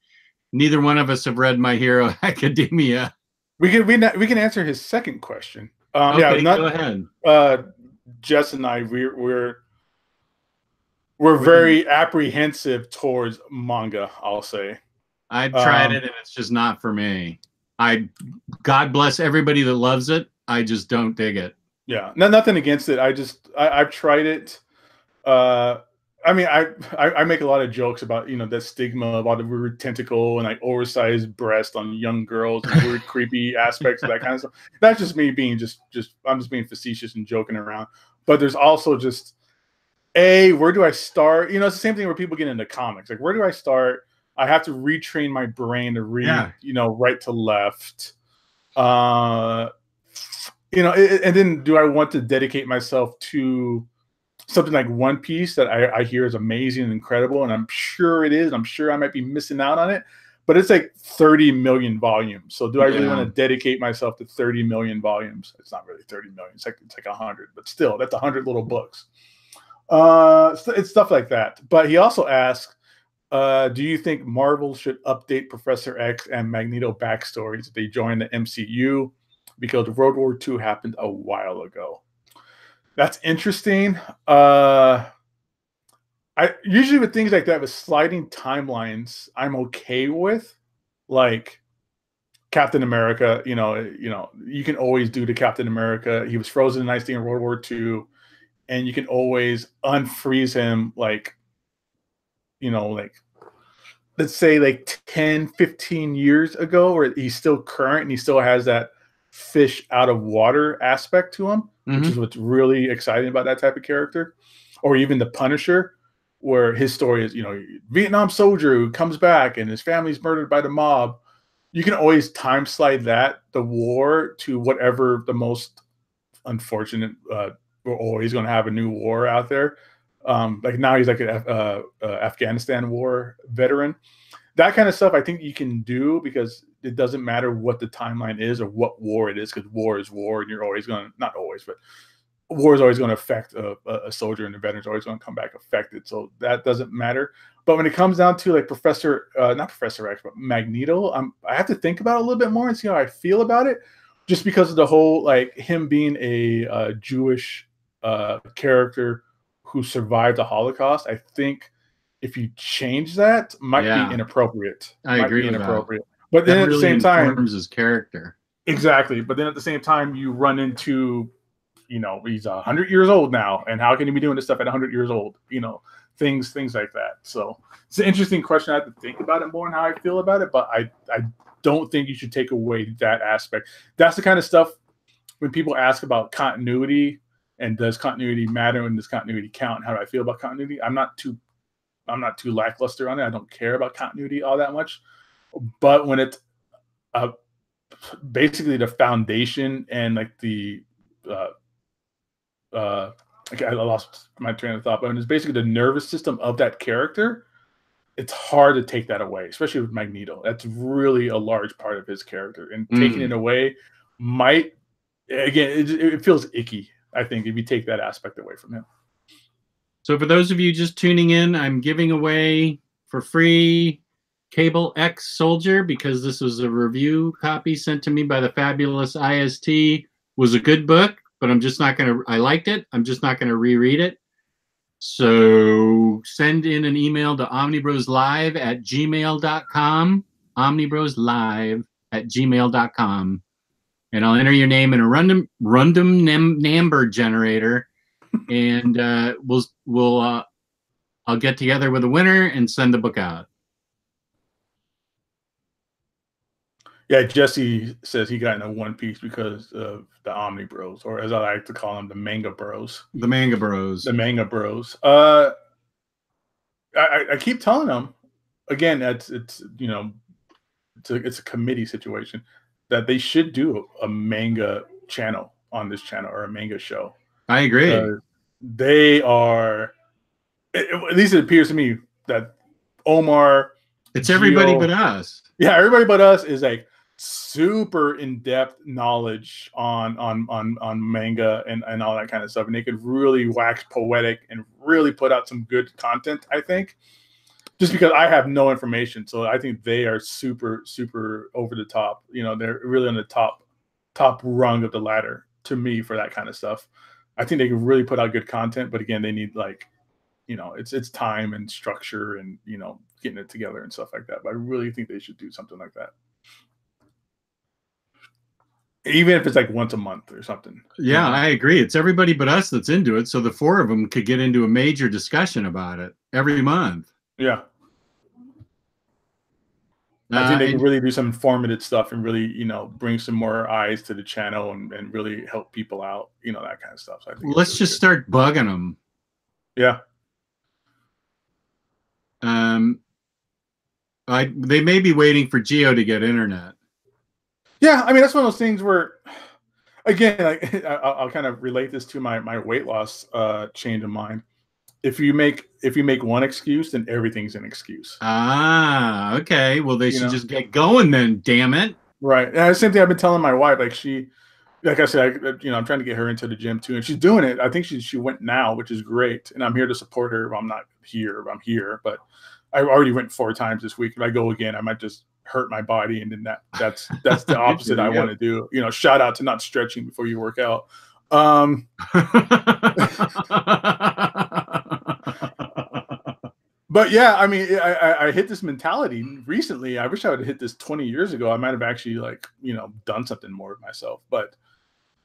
Neither one of us have read My Hero Academia. We can answer his second question. Okay, go ahead. Jess and I, we're very apprehensive towards manga. I'll say I've tried it and it's just not for me. God bless everybody that loves it. I just don't dig it. Yeah, nothing against it. I've tried it. I mean, I make a lot of jokes about, that stigma about the weird tentacle and like oversized breast on young girls and weird creepy aspects of that kind of stuff. That's just me being I'm just being facetious and joking around. But there's also just where do I start? It's the same thing where people get into comics. Like, where do I start? I have to retrain my brain to read, right to left. And then do I want to dedicate myself to something like One Piece that I hear is amazing and incredible, and I'm sure it is. I'm sure I might be missing out on it, but it's like 30 million volumes. So do I really want to dedicate myself to 30 million volumes? It's not really 30 million. It's like 100, but still, that's 100 little books. It's stuff like that. But he also asked, do you think Marvel should update Professor X and Magneto backstories if they join the MCU? Because World War II happened a while ago. That's interesting. I usually with things like that, with sliding timelines, I'm okay with. Like Captain America, you can always do the Captain America. He was frozen in ice in World War II. and you can always unfreeze him, like, you know, like, let's say like 10, 15 years ago, where he's still current and he still has that fish out of water aspect to him, which is what's really exciting about that type of character. Or even the Punisher, where his story is, you know, Vietnam soldier who comes back and his family's murdered by the mob. You can always time slide the war to whatever the most unfortunate, we're always going to have a new war out there. Like now he's like an Afghanistan war veteran. That kind of stuff I think you can do, because it doesn't matter what the timeline is or what war it is, because war is war, and you're always going to, not always, but war is always going to affect a soldier, and the veteran's always going to come back affected. So that doesn't matter. But when it comes down to like not Professor X, but Magneto, I have to think about it a little bit more and see how I feel about it, just because of the whole, like, him being a Jewish character who survived the Holocaust. I think if you change that, might be inappropriate. I agree with that. But then at the same time, informs his character. Exactly. But then at the same time, you run into, you know, he's 100 years old now, and how can he be doing this stuff at 100 years old? You know, things like that. So it's an interesting question. I have to think about it more and how I feel about it. But I don't think you should take away that aspect. That's the kind of stuff when people ask about continuity and does continuity matter and does continuity count? How do I feel about continuity? I'm not too lackluster on it. I don't care about continuity all that much. But when it's basically the foundation and like the okay, I lost my train of thought, but it's basically the nervous system of that character. It's hard to take that away, especially with Magneto. That's really a large part of his character, and taking it away might, again, it feels icky, I think, if you take that aspect away from him. So for those of you just tuning in, I'm giving away for free Cable X Soldier, because this was a review copy sent to me by the fabulous IST. It was a good book, but I'm just not going to, I liked it. I'm just not going to reread it. So send in an email to omnibroslive@gmail.com, omnibroslive@gmail.com, and I'll enter your name in a random number generator, and I'll get together with a winner and send the book out. Yeah, Jesse says he got into One Piece because of the OmniBros, or as I like to call them, the Manga Bros. The Manga Bros. The Manga Bros. I keep telling them, again, it's you know, it's a committee situation, that they should do a manga channel on this channel, or a manga show. I agree. They are, at least it appears to me that Omar, it's everybody but us. Yeah, everybody but us is like super in-depth knowledge on manga and all that kind of stuff, and they could really wax poetic and really put out some good content, I think, just because I have no information. So I think they are super over the top. You know, they're really on the top rung of the ladder to me for that kind of stuff. I think they can really put out good content, but again, they need, like, you know, it's time and structure and, you know, getting it together and stuff like that. But I really think they should do something like that, even if it's like once a month or something. Yeah, I agree. It's everybody but us that's into it, so the four of them could get into a major discussion about it every month. Yeah. I think they can really do some informative stuff and really, you know, bring some more eyes to the channel and really help people out, you know, that kind of stuff. So I think let's just start bugging them. Yeah. They may be waiting for Geo to get internet. Yeah, I mean, that's one of those things where, again, like, I'll kind of relate this to my weight loss change of mind. If you make one excuse, then everything's an excuse. Ah, okay. Well, they should just get going then. Damn it. Right. And the same thing I've been telling my wife. Like, like I said, you know, I'm trying to get her into the gym too, and she's doing it. I think she went now, which is great, and I'm here to support her. Well, I'm not here. I'm here, but I already went 4 times this week. If I go again, I might just hurt my body, and then that's the opposite I want to do. You know, shout out to not stretching before you work out. But yeah, I mean, I hit this mentality recently. I wish I would have hit this 20 years ago. I might have actually, like, you know, done something more with myself. But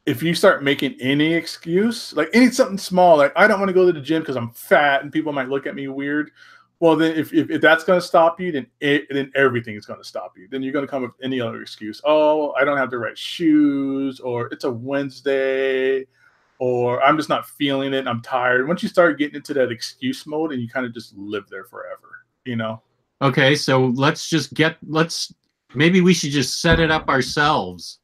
if you start making any excuse, like something small, like I don't want to go to the gym because I'm fat and people might look at me weird. Well, then if that's going to stop you, then everything is going to stop you. Then you're going to come up with any other excuse. Oh, I don't have the right shoes, or it's a Wednesday, or I'm just not feeling it. I'm tired. Once you start getting into that excuse mode, and you kind of just live there forever, you know? Okay, so maybe we should just set it up ourselves.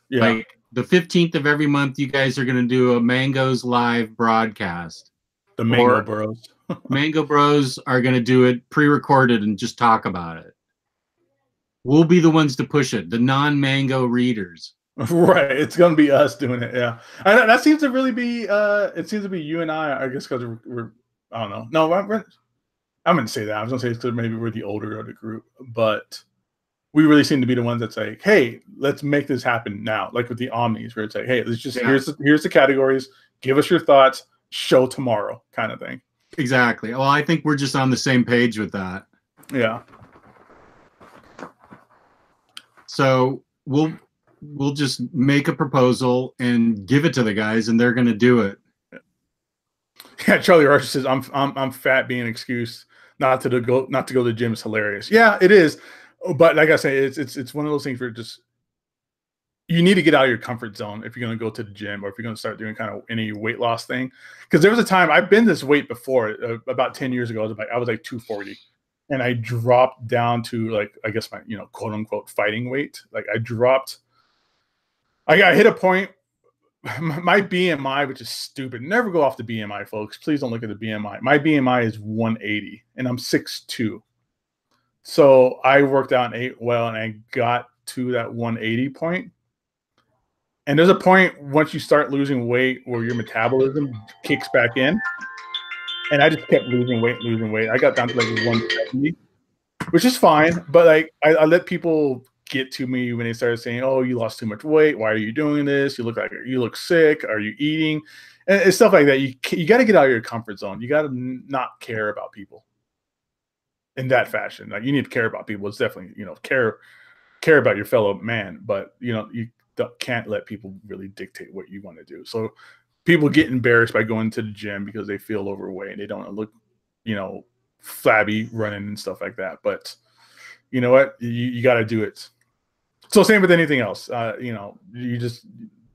Yeah. Like the 15th of every month, you guys are going to do a Mango's live broadcast. The Mango Bros. Mango Bros are going to do it pre-recorded and just talk about it. We'll be the ones to push it, the non-Mango readers. Right. It's going to be us doing it. Yeah. And that seems to really be, it seems to be you and I guess, because we're, I don't know. No, I'm going to say that. I was going to say it's because maybe we're the older of the group, but we really seem to be the ones that's like, hey, let's make this happen now. Like with the Omnis, where it's like, hey, let's just, here's the categories. Give us your thoughts. Show tomorrow kind of thing. Exactly. Well, I think we're just on the same page with that. Yeah. So we'll just make a proposal and give it to the guys, and they're going to do it. Yeah, Charlie Archer says I'm fat being an excuse not to go to the gym is hilarious. Yeah, it is. But like I say, it's one of those things where just you need to get out of your comfort zone if you're going to go to the gym or if you're going to start doing kind of any weight loss thing. Because there was a time I've been this weight before, about 10 years ago. I was like 240, and I dropped down to like, I guess my, quote unquote fighting weight. Like I hit a point. My BMI, which is stupid. Never go off the BMI, folks. Please don't look at the BMI. My BMI is 180, and I'm 6'2". So I worked out and ate well, and I got to that 180 point. And there's a point once you start losing weight where your metabolism kicks back in. And I just kept losing weight. I got down to like 170, which is fine. But like I let people get to me when they started saying, "Oh, you lost too much weight. Why are you doing this? You look sick. Are you eating?" And it's stuff like that. You got to get out of your comfort zone. You got to not care about people in that fashion. Like you need to care about people. It's definitely care about your fellow man, but you can't let people really dictate what you want to do. So people get embarrassed by going to the gym because they feel overweight and they don't look, flabby running and stuff like that. But you know what? You got to do it. So same with anything else. You just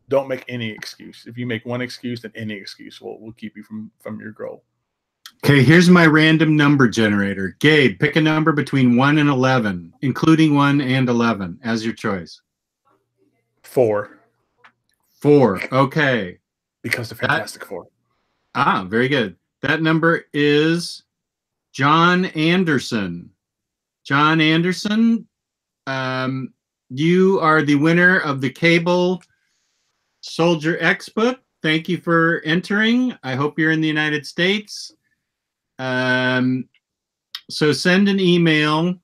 don't make any excuse. If you make one excuse, then any excuse will keep you from your goal. Okay, here's my random number generator. Gabe, pick a number between 1 and 11, including 1 and 11 as your choice. 4. 4. Okay. Because the Fantastic Four. Very good. That number is John Anderson. John Anderson, you are the winner of the Cable Soldier X book. Thank you for entering. I hope you're in the United States. So send an email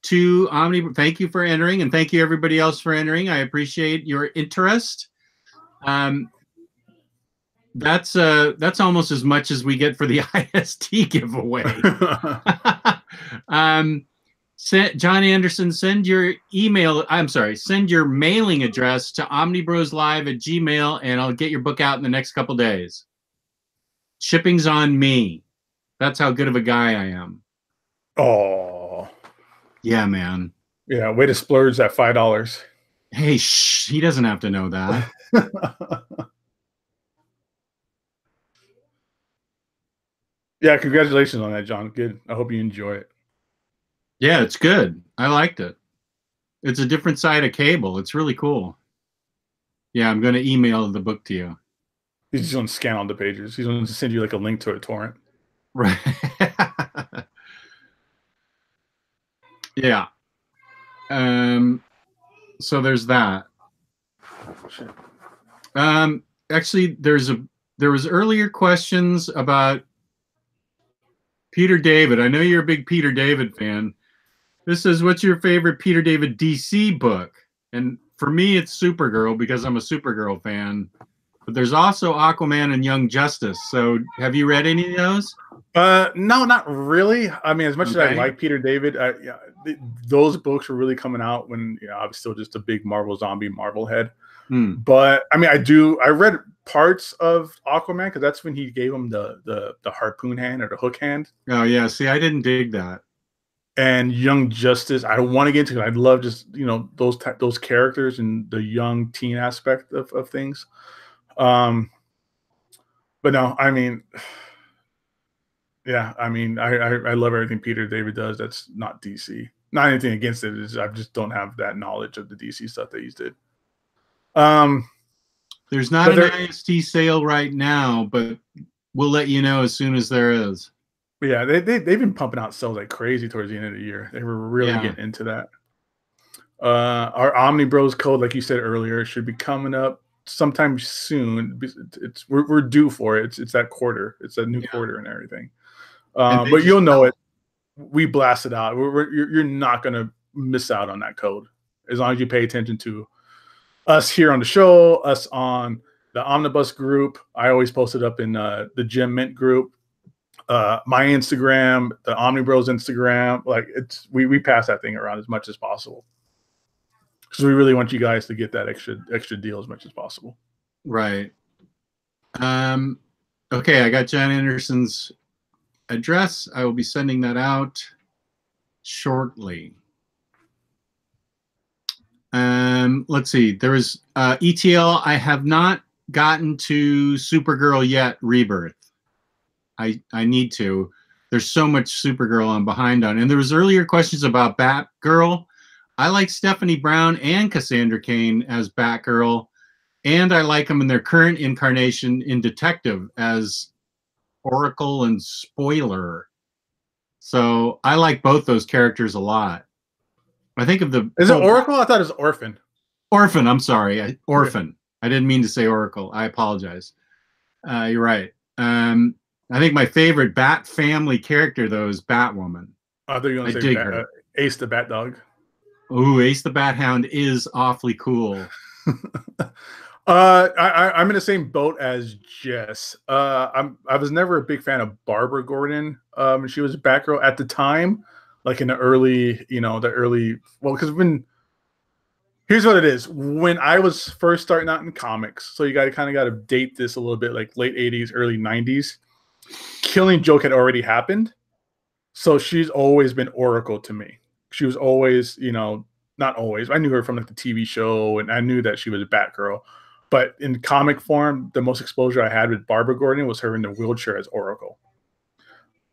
to Omni. Thank you for entering, and thank you everybody else for entering. I appreciate your interest. That's almost as much as we get for the IST giveaway. John Anderson, send your send your mailing address to omnibroslive@gmail.com, and I'll get your book out in the next couple days. Shipping's on me. That's how good of a guy I am. Oh. Yeah, man. Yeah, way to splurge that $5. Hey, shh, he doesn't have to know that. Yeah, congratulations on that, John. Good. I hope you enjoy it. Yeah, it's good. I liked it. It's a different side of Cable. It's really cool. Yeah, I'm going to email the book to you. He's just going to scan all the pages. He's going to send you like a link to a torrent. Right. Yeah. So there's that. Actually, there was earlier questions about Peter David. I know you're a big Peter David fan. This is, what's your favorite Peter David DC book? And for me, it's Supergirl because I'm a Supergirl fan. But there's also Aquaman and Young Justice. So have you read any of those? No, not really. I mean, as much as I like Peter David, those books were really coming out when I was still just a big Marvel head. But I mean, I read parts of Aquaman because that's when he gave him the harpoon hand or the hook hand. Oh yeah, see, I didn't dig that. And Young Justice, I don't want to get into it. I'd love just those characters and the young teen aspect of things. But no, I mean, yeah, I mean, I love everything Peter David does. That's not DC. Not anything against it. I just don't have that knowledge of the DC stuff that he's did. There's not an IST sale right now, but we'll let you know as soon as there is. Yeah, they've been pumping out sales like crazy towards the end of the year. They were really getting into that. Our OmniBros code, like you said earlier, should be coming up sometime soon. We're due for it. It's that quarter. It's a new quarter and everything. But you'll know it. We blast it out. You're not gonna miss out on that code as long as you pay attention to us here on the show, us on the Omnibus group. I always post it up in the Gem Mint group. My Instagram, the OmniBros Instagram, like we pass that thing around as much as possible because we really want you guys to get that extra deal as much as possible. Right. Okay, I got John Anderson's address. I will be sending that out shortly. Let's see. There was ETL. I have not gotten to Supergirl yet. Rebirth. I need to. There's so much Supergirl I'm behind on. And there was earlier questions about Batgirl. I like Stephanie Brown and Cassandra Cain as Batgirl, and I like them in their current incarnation in Detective as Oracle and Spoiler. So I like both those characters a lot. I think of the... Is it Oracle? I thought it was Orphan. Orphan, I'm sorry. Orphan. I didn't mean to say Oracle. I apologize. You're right. I think my favorite Bat family character, though, is Batwoman. I thought you were going to say Ace the Bat Dog. Ooh, Ace the Bat Hound is awfully cool. I'm in the same boat as Jess. I was never a big fan of Barbara Gordon. She was Batgirl at the time, like in the early, because here's what it is. When I was first starting out in comics, so you got to date this a little bit, like late 80s, early 90s. Killing Joke had already happened, so she's always been Oracle to me. She was always, not always. I knew her from like the TV show, and I knew that she was a Batgirl. But in comic form, the most exposure I had with Barbara Gordon was her in the wheelchair as Oracle.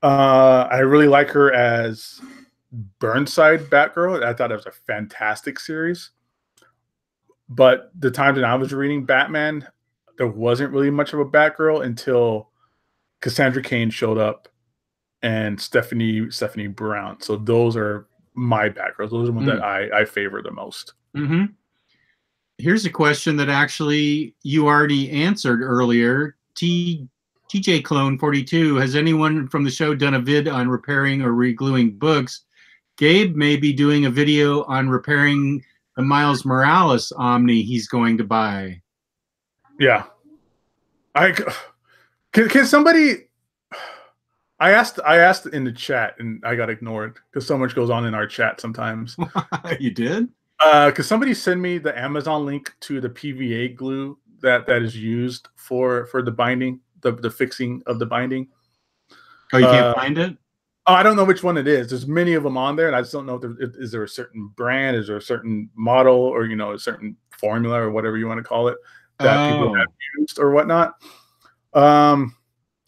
I really like her as Burnside Batgirl. I thought it was a fantastic series. But the time that I was reading Batman, there wasn't really much of a Batgirl until Cassandra Cain showed up and Stephanie Brown. So those are my Batgirls. Those are the ones that I favor the most. Mm-hmm. Here's a question that actually you already answered earlier. TJ Clone 42. Has anyone from the show done a vid on repairing or re-gluing books? Gabe may be doing a video on repairing the Miles Morales Omni he's going to buy. Yeah. Can somebody... I asked in the chat and I got ignored because so much goes on in our chat sometimes. You did? Could somebody send me the Amazon link to the PVA glue that is used for the binding, the fixing of the binding? Oh, you can't find it? Oh, I don't know which one it is. There's many of them on there, and I just don't know is there a certain brand, is there a certain model, or a certain formula or whatever you want to call it that people have used or whatnot.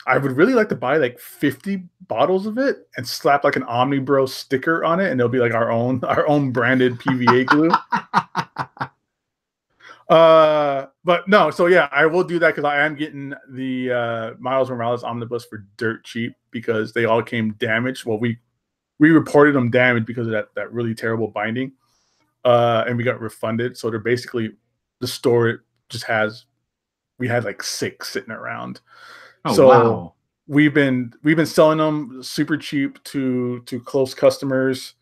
I would really like to buy like 50 bottles of it and slap like an OmniBros sticker on it, and it'll be like our own branded PVA glue. But no, so yeah, I will do that because I am getting the Miles Morales Omnibus for dirt cheap because they all came damaged. Well, we reported them damaged because of that really terrible binding, and we got refunded. So they're basically the store just we had like 6 sitting around. Oh, so wow. we've been selling them super cheap to close customers,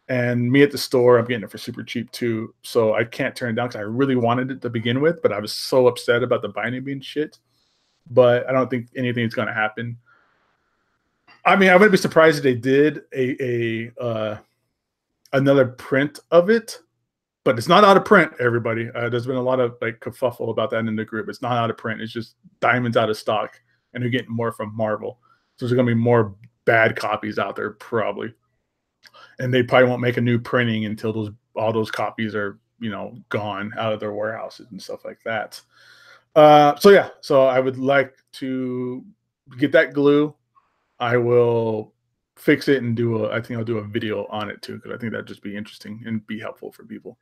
and me at the store, I'm getting it for super cheap too. So I can't turn it down because I really wanted it to begin with, but I was so upset about the binding being shit. But I don't think anything's going to happen. I mean, I wouldn't be surprised if they did another print of it but it's not out of print, everybody. There's been a lot of like kerfuffle about that in the group. It's not out of print. It's just Diamond's out of stock, and they're getting more from Marvel. So there's going to be more bad copies out there probably, and they probably won't make a new printing until all those copies are gone out of their warehouses and stuff like that. So I would like to get that glue. I will fix it and I think I'll do a video on it too, because I think that'd just be interesting and be helpful for people.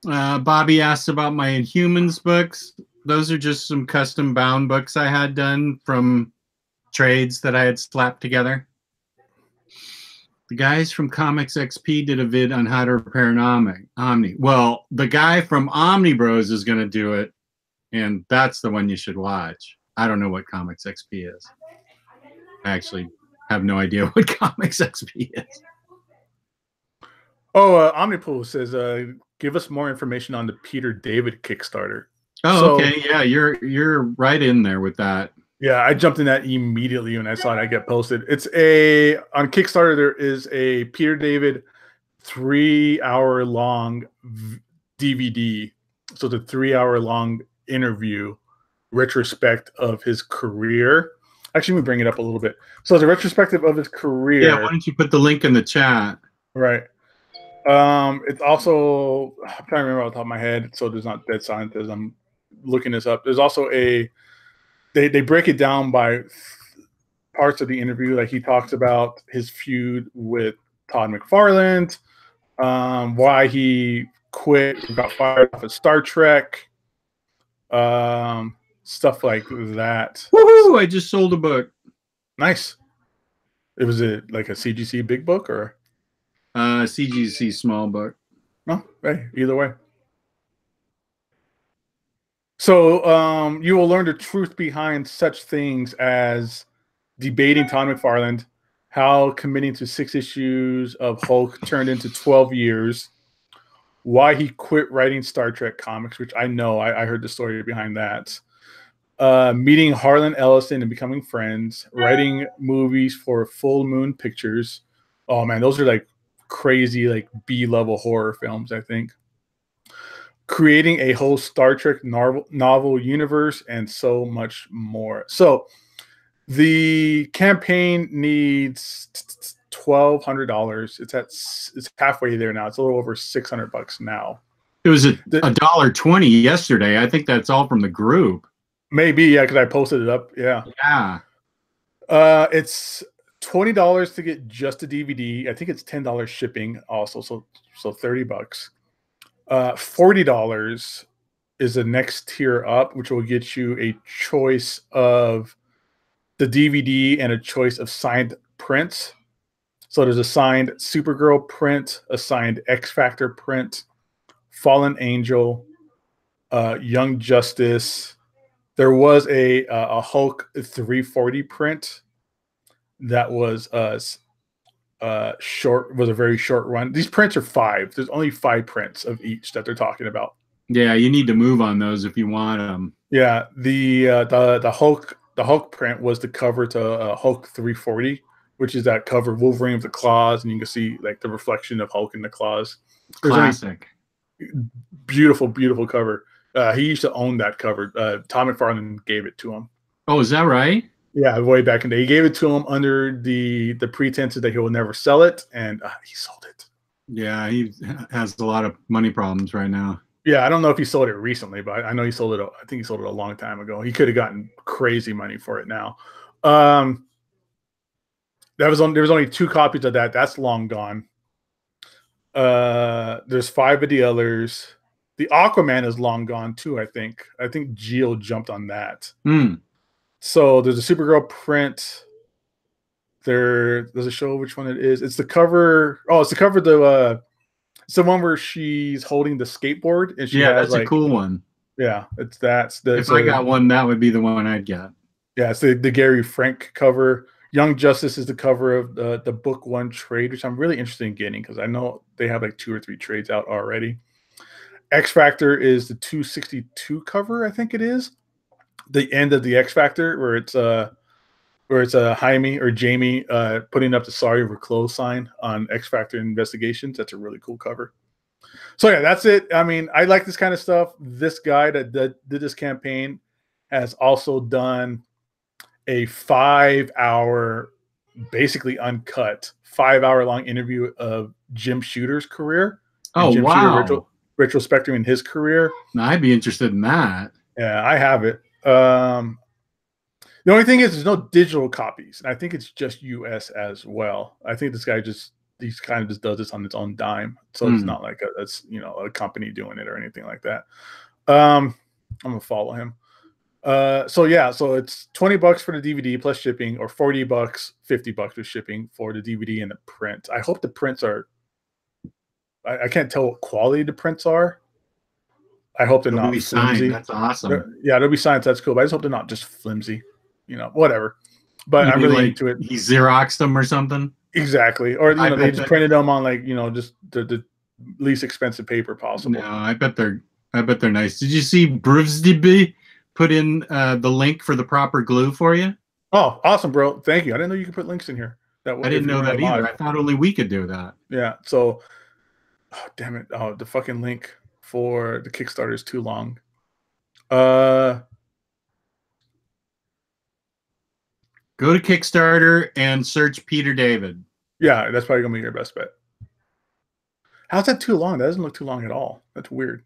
Bobby asked about my Inhumans books. Those are just some custom bound books I had done from trades that I had slapped together. The guys from Comics XP did a vid on how to repair an Omni. Well, the guy from OmniBros is going to do it, and that's the one you should watch. I don't know what Comics XP is. I actually have no idea what Comics XP is. Oh, Omnipool says, give us more information on the Peter David Kickstarter. Oh, okay. Yeah, you're right in there with that. Yeah, I jumped in that immediately when I saw it get posted. It's on Kickstarter, there is a Peter David 3-hour-long DVD. So the 3-hour-long interview retrospect of his career. Actually, let me bring it up a little bit. So it's a retrospective of his career. Yeah, why don't you put the link in the chat? Right. It's also, I'm trying to remember off the top of my head, so there's not dead silent as I'm looking this up. There's also they break it down by parts of the interview. Like he talks about his feud with Todd McFarlane, why he quit, got fired off of Star Trek, stuff like that. Woohoo! I just sold a book. Nice. Was it like a CGC big book or? CGC small book. No, hey, either way. So you will learn the truth behind such things as debating Todd McFarlane, how committing to 6 issues of Hulk turned into 12 years, why he quit writing Star Trek comics, which I know, I heard the story behind that, meeting Harlan Ellison and becoming friends, writing movies for Full Moon Pictures. Oh man, those are like crazy, like B-level horror films, I think. Creating a whole Star Trek novel universe and so much more. So the campaign needs $1,200. It's halfway there now. It's a little over $600 now. It was $1.20 yesterday. I think that's all from the group. Maybe, yeah, because I posted it up. Yeah. Yeah. It's $20 to get just a DVD. I think it's $10 shipping also, so $30. $40 is the next tier up, which will get you a choice of the DVD and a choice of signed prints. So there's a signed Supergirl print, a signed X Factor print, Fallen Angel, Young Justice. There was a Hulk 340 print that was short, was a very short run. These prints are 5. There's only 5 prints of each that they're talking about. Yeah, you need to move on those if you want them. Yeah, the Hulk print was the cover to Hulk 340, which is that cover Wolverine with the claws, and you can see like the reflection of Hulk in the claws. Classic. Beautiful, beautiful cover. He used to own that cover. Tom McFarlane gave it to him. Oh, is that right? Yeah, way back in the day. He gave it to him under the pretense that he will never sell it, and he sold it. Yeah, he has a lot of money problems right now. Yeah, I don't know if he sold it recently, but I know he sold it. I think he sold it a long time ago. He could have gotten crazy money for it now. There was only 2 copies of that. That's long gone. There's 5 of the others. The Aquaman is long gone too, I think. I think Geo jumped on that. So there's a Supergirl print. There's a show which one it is. It's the cover. Oh, it's the cover of it's the one where she's holding the skateboard and she has, that's a cool one. Yeah, it's that. If I got one, that would be the one I'd get. Yeah, it's the Gary Frank cover. Young Justice is the cover of the book 1 trade, which I'm really interested in getting because I know they have like 2 or 3 trades out already. X Factor is the 262 cover, I think it is. The end of the X Factor, where it's where it's a Jaime or Jamie putting up the sorry over clothes sign on X Factor Investigations. That's a really cool cover. So yeah, that's it. I mean, I like this kind of stuff. This guy that did this campaign has also done a 5-hour, basically uncut, 5-hour long interview of Jim Shooter's career. Oh, Jim wow. Shooter retrospective in his career. I'd be interested in that. Yeah, I have it. The only thing is there's no digital copies. And I think it's just US as well. I think this guy just kind of just does this on its own dime. So it's not like that's a company doing it or anything like that. I'm gonna follow him. So it's $20 for the DVD plus shipping, or $40, $50 with shipping for the DVD and the print. I hope the prints are. I can't tell what quality the prints are. I hope they're not flimsy. That's awesome. They'll be signed. That's cool. But I just hope they're not just flimsy. Whatever. But I'm really into it. He Xeroxed them or something. Exactly. Or they just printed them on just the least expensive paper possible. No, I bet they're nice. Did you see Bruvsdb put in the link for the proper glue for you? Oh, awesome, bro. Thank you. I didn't know you could put links in here. I didn't know that either. I thought only we could do that. Yeah. So, oh, damn it. Oh, the fucking link for the Kickstarter is too long. Go to Kickstarter and search Peter David. Yeah, that's probably going to be your best bet. How's that too long? That doesn't look too long at all. That's weird.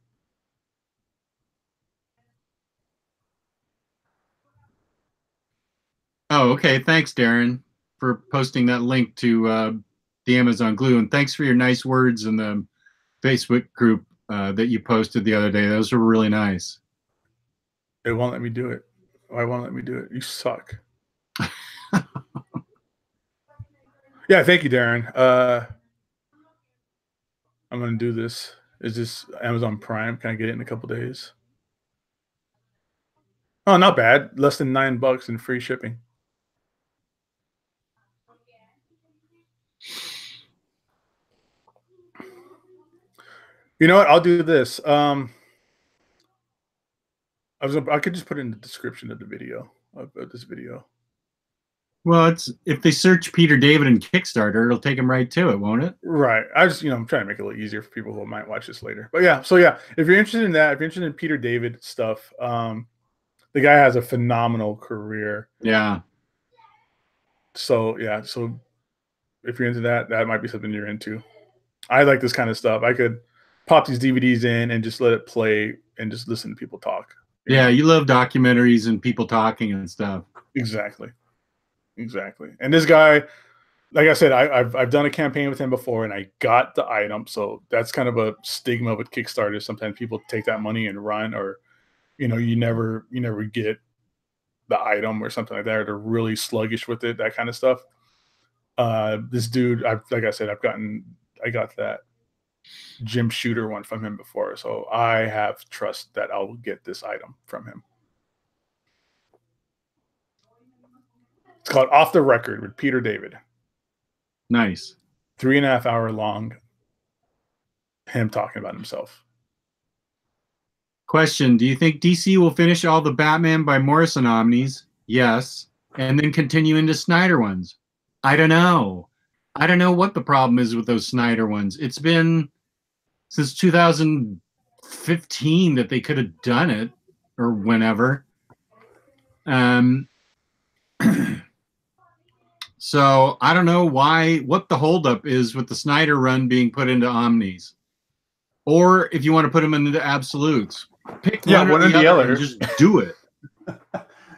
Oh, okay. Thanks, Darren, for posting that link to the Amazon glue. And thanks for your nice words in the Facebook group that you posted the other day. Those were really nice. It won't let me do it. Why won't let me do it? You suck. Yeah, thank you, Darren. I'm going to do this. Is this Amazon Prime? Can I get it in a couple days? Oh, not bad. Less than $9 in free shipping. You know what? I'll do this. I could just put it in the description of the video of this video. Well, if they search Peter David in Kickstarter, it'll take them right to it, won't it? Right. I'm trying to make it a little easier for people who might watch this later. But yeah, so yeah, if you're interested in that, if you're interested in Peter David stuff, the guy has a phenomenal career. Yeah. So yeah, so if you're into that, that might be something you're into. I like this kind of stuff. I could pop these DVDs in and just let it play and just listen to people talk. Yeah, you love documentaries and people talking and stuff. Exactly. And this guy, like I said, I've done a campaign with him before, and I got the item. So that's kind of a stigma with Kickstarter. Sometimes people take that money and run, or you never get the item or something like that, or they're really sluggish with it, that kind of stuff. This dude, like I said, I got that Jim Shooter one from him before, so I have trust that I'll get this item from him. It's called Off the Record with Peter David. Nice. 3.5 hour long. Him talking about himself. Question: do you think DC will finish all the Batman by Morrison Omnis? Yes. And then continue into Snyder ones? I don't know. I don't know what the problem is with those Snyder ones. It's been since 2015 that they could have done it, or whenever. So I don't know what the holdup is with the Snyder run being put into Omnis, or if you want to put them into absolutes, pick one or the other and just do it.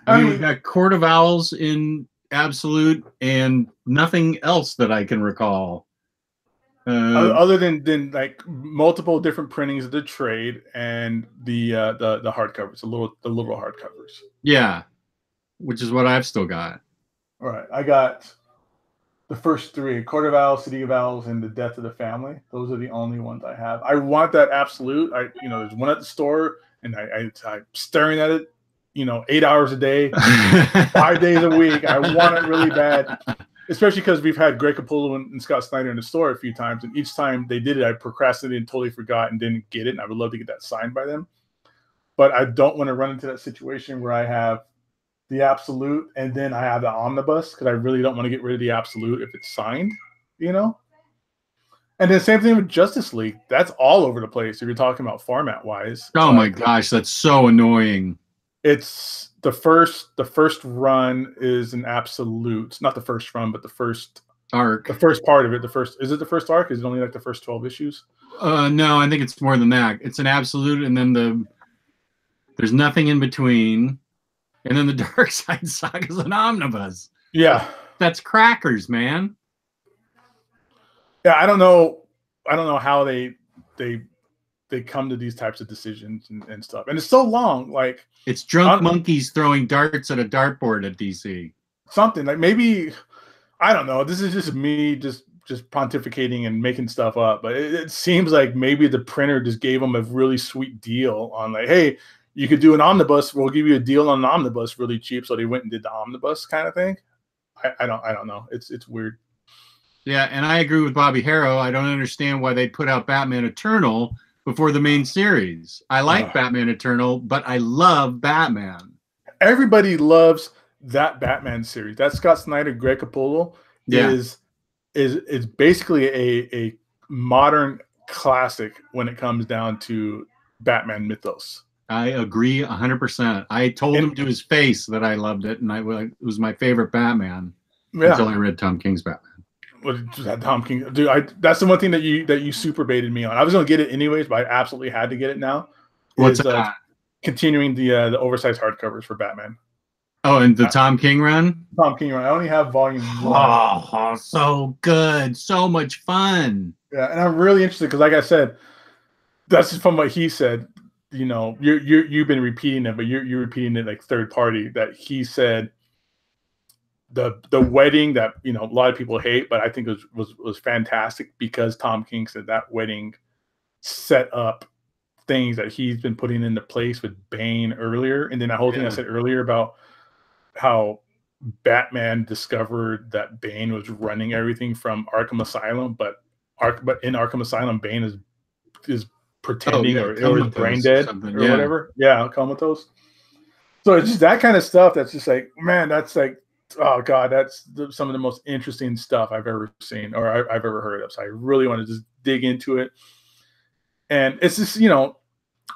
I mean, we've got Court of Owls in absolute and nothing else that I can recall. Other than like multiple different printings of the trade and the hardcovers, the little hardcovers. Yeah, which is what I've still got. All right, I got the first three: Court of Owls, City of Owls, and The Death of the Family. Those are the only ones I have. I want that absolute. There's one at the store, and I'm staring at it. 8 hours a day, 5 days a week. I want it really bad, especially because we've had Greg Capullo and Scott Snyder in the store a few times, and each time they did it, I procrastinated and totally forgot and didn't get it. And I would love to get that signed by them, but I don't want to run into that situation where I have the Absolute, and then I have the Omnibus because I really don't want to get rid of the Absolute if it's signed, you know? And then same thing with Justice League. That's all over the place if you're talking about format-wise. Oh my gosh, that's so annoying. It's the first run is an Absolute. It's not the first run, but the first arc. The first part of it. Is it the first arc? Is it only like the first 12 issues? No, I think it's more than that. It's an Absolute, and then there's nothing in between. And then the Dark Side Saga is an omnibus. Yeah. That's crackers, man. Yeah, I don't know how they come to these types of decisions and stuff. And it's so long. Like, it's drunk monkeys throwing darts at a dartboard at DC. Something like, maybe, I don't know. This is just me just pontificating and making stuff up. But it seems like maybe the printer just gave them a really sweet deal on, like, hey, you could do an omnibus. We'll give you a deal on an omnibus really cheap. So they went and did the omnibus kind of thing. I don't know. It's weird. Yeah, and I agree with Bobby Harrow. I don't understand why they put out Batman Eternal before the main series. I like Batman Eternal, but I love Batman. Everybody loves that Batman series. That Scott Snyder, Greg Capullo is basically a modern classic when it comes down to Batman mythos. I agree 100%. I told him to his face that I loved it, and it was my favorite Batman until I read Tom King's Batman. Tom King, dude, that's the one thing that you super baited me on. I was gonna get it anyways, but I absolutely had to get it now. What's that? Continuing the oversized hardcovers for Batman. Oh, and the Tom King run? Tom King run. I only have volume 1. Oh, so good. So much fun. Yeah, and I'm really interested because, like I said, that's just from what he said. You know, you've been repeating it, but you're repeating it like third party. That he said the wedding that, you know, a lot of people hate, but I think was fantastic because Tom King said that wedding set up things that he's been putting into place with Bane earlier, and then that whole thing I said earlier about how Batman discovered that Bane was running everything from Arkham Asylum, but in Arkham Asylum, Bane is pretending or is brain dead or whatever. Yeah, comatose. So it's just that kind of stuff that's just like, man, that's like, oh god, that's some of the most interesting stuff I've ever seen or I've ever heard of. So I really want to just dig into it. And it's just, you know,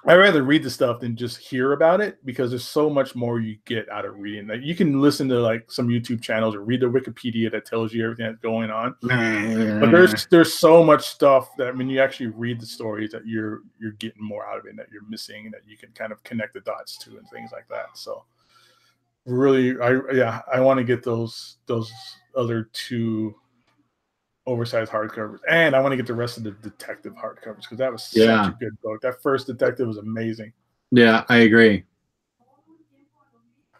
I'd rather read the stuff than just hear about it because there's so much more you get out of reading. Like, you can listen to like some YouTube channels or read the Wikipedia that tells you everything that's going on. But there's so much stuff that when you actually read the stories that you're getting more out of it, and that you're missing, and that you can kind of connect the dots to and things like that. So really, I want to get those other 2 oversized hardcovers, and I want to get the rest of the detective hardcovers because that was such a good book. That first detective was amazing. Yeah, I agree.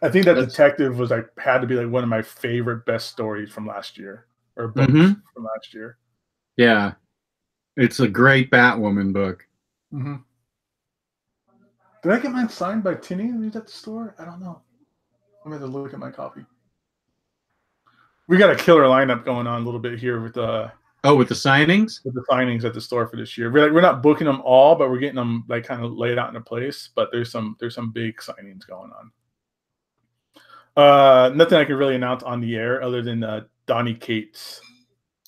I think that detective was had to be like one of my favorite best stories from last year or books from last year. Yeah, it's a great Batwoman book. Mm-hmm. Did I get mine signed by Tinny at the store? I don't know. I'm going to look at my copy. We got a killer lineup going on a little bit here with the signings? With the signings at the store for this year. We're not booking them all, but we're getting them like kind of laid out in a place. But there's some big signings going on. Nothing I can really announce on the air other than Donny Cates.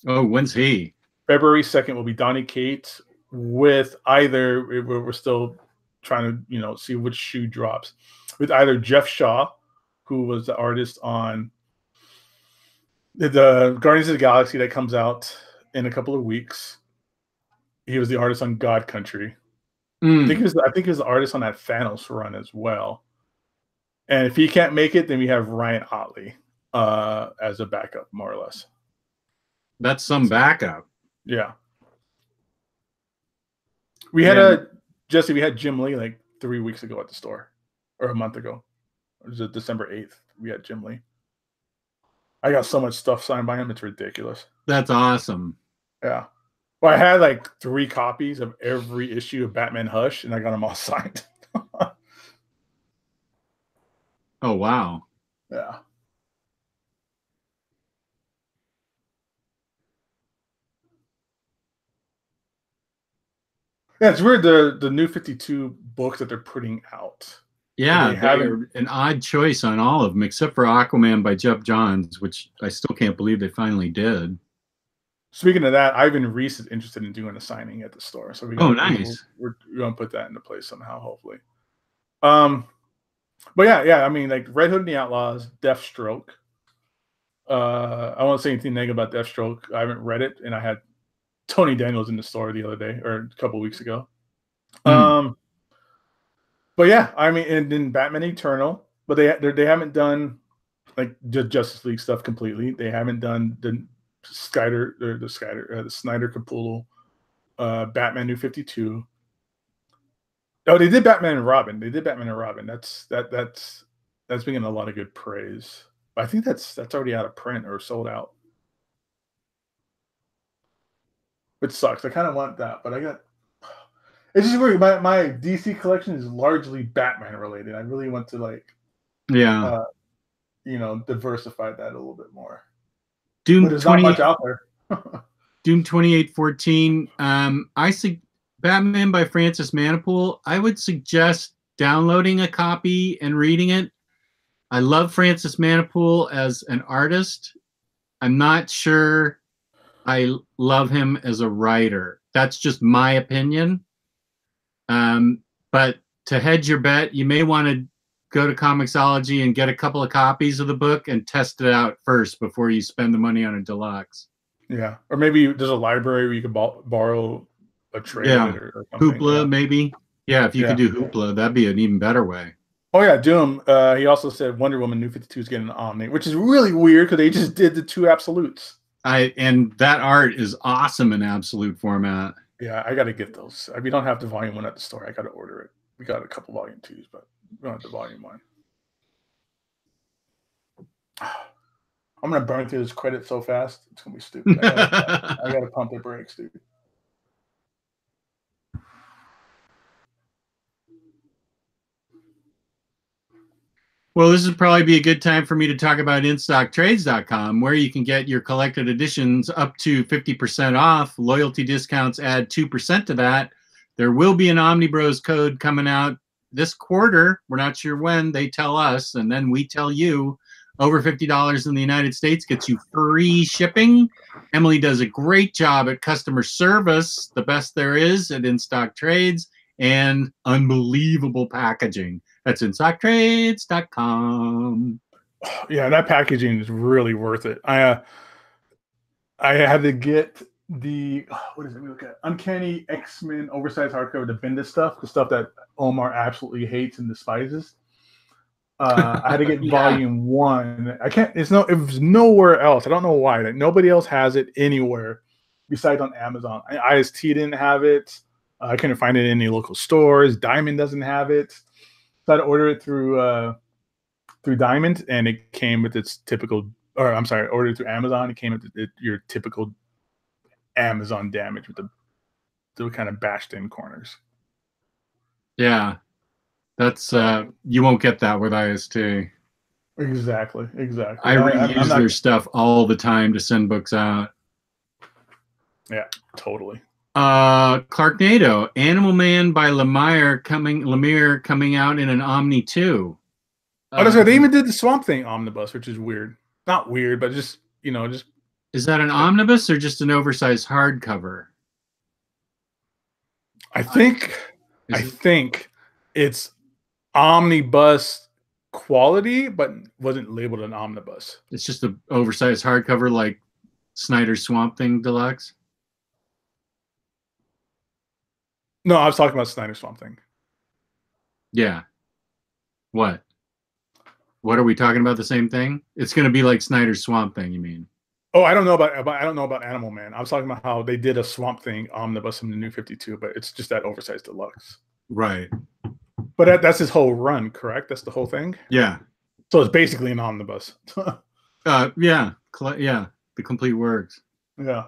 Oh, when's he? February 2nd will be Donny Cates with either, we're still trying to, you know, see which shoe drops, with either Jeff Shaw, who was the artist on the Guardians of the Galaxy that comes out in a couple of weeks. He was the artist on God Country. I think he was the artist on that Thanos run as well. And if he can't make it, then we have Ryan Otley as a backup, more or less. That's some backup. Yeah. We had Jesse, we had Jim Lee like 3 weeks ago at the store, or a month ago. It was December 8th. We had Jim Lee. I got so much stuff signed by him, it's ridiculous. That's awesome. Yeah. Well, I had like 3 copies of every issue of Batman Hush, and I got them all signed. Oh, wow. Yeah. Yeah, it's weird, the new 52 books that they're putting out. Yeah, they're an odd choice on all of them, except for Aquaman by Jeff Johns, which I still can't believe they finally did. Speaking of that, Ivan Reese is interested in doing a signing at the store, so nice. We're gonna put that into place somehow, hopefully. But yeah. I mean, like Red Hood and the Outlaws, Deathstroke. I won't say anything negative about Deathstroke. I haven't read it, and I had Tony Daniels in the store the other day or a couple weeks ago. But yeah, I mean, and then Batman Eternal, but they haven't done like Justice League stuff completely. They haven't done the Snyder Capullo, Batman New 52. Oh, they did Batman and Robin. That's been getting a lot of good praise. But I think that's already out of print or sold out. Which sucks. I kind of want that, but it's just weird. My DC collection is largely Batman related. I really want to diversify that a little bit more. Doom, there's not much out there. Doom 2814. Batman by Francis Manipool. I would suggest downloading a copy and reading it. I love Francis Manipool as an artist. I'm not sure I love him as a writer. That's just my opinion. But to hedge your bet, you may want to go to Comixology and get a couple of copies of the book and test it out first before you spend the money on a deluxe. Yeah, or maybe there's a library where you could borrow a trade or something. Hoopla, maybe. Yeah, if you could do Hoopla, that'd be an even better way. Oh yeah, Doom. He also said Wonder Woman New 52 is getting an Omni, which is really weird because they just did the two absolutes. And that art is awesome in absolute format. Yeah, I got to get those. We don't have the volume 1 at the store. I got to order it. We got a couple volume 2s, but we don't have the volume 1. I'm gonna burn through this credit so fast. It's gonna be stupid. I gotta pump the brakes, dude. Well, this would probably be a good time for me to talk about InStockTrades.com, where you can get your collected editions up to 50% off. Loyalty discounts add 2% to that. There will be an OmniBros code coming out this quarter. We're not sure when. They tell us, and then we tell you. Over $50 in the United States gets you free shipping. Emily does a great job at customer service, the best there is at InStock Trades, and unbelievable packaging. That's InStockTrades.com. Yeah, that packaging is really worth it. I had to get the what is it? We look at Uncanny X-Men oversized hardcover, the Bendis stuff, the stuff that Omar absolutely hates and despises. I had to get volume 1. I can't. It was nowhere else. I don't know why. Like, nobody else has it anywhere besides on Amazon. IST didn't have it. I couldn't find it in any local stores. Diamond doesn't have it. So I had to order it through Diamond, and it came with its typical. Or I'm sorry, I ordered it through Amazon. It came with your typical Amazon damage with the kind of bashed in corners. Yeah. That's you won't get that with IST. Exactly. I reuse their stuff all the time to send books out. Yeah, totally. Clarknado, Animal Man by Lemire coming out in an Omni 2. Oh, that's right. They even did the Swamp Thing omnibus, which is weird. Not weird, but just Is that an omnibus or just an oversized hardcover? I think it's omnibus quality, but wasn't labeled an omnibus. It's just an oversized hardcover like Snyder's Swamp Thing Deluxe? No, I was talking about Snyder's Swamp Thing. Yeah. What? What are we talking about? The same thing? It's going to be like Snyder's Swamp Thing, you mean? Oh, I don't know about Animal Man. I was talking about how they did a Swamp Thing omnibus in the New 52, but it's just that oversized deluxe. Right. But that's his whole run, correct? That's the whole thing? Yeah. So it's basically an omnibus. Yeah. The complete works. Yeah.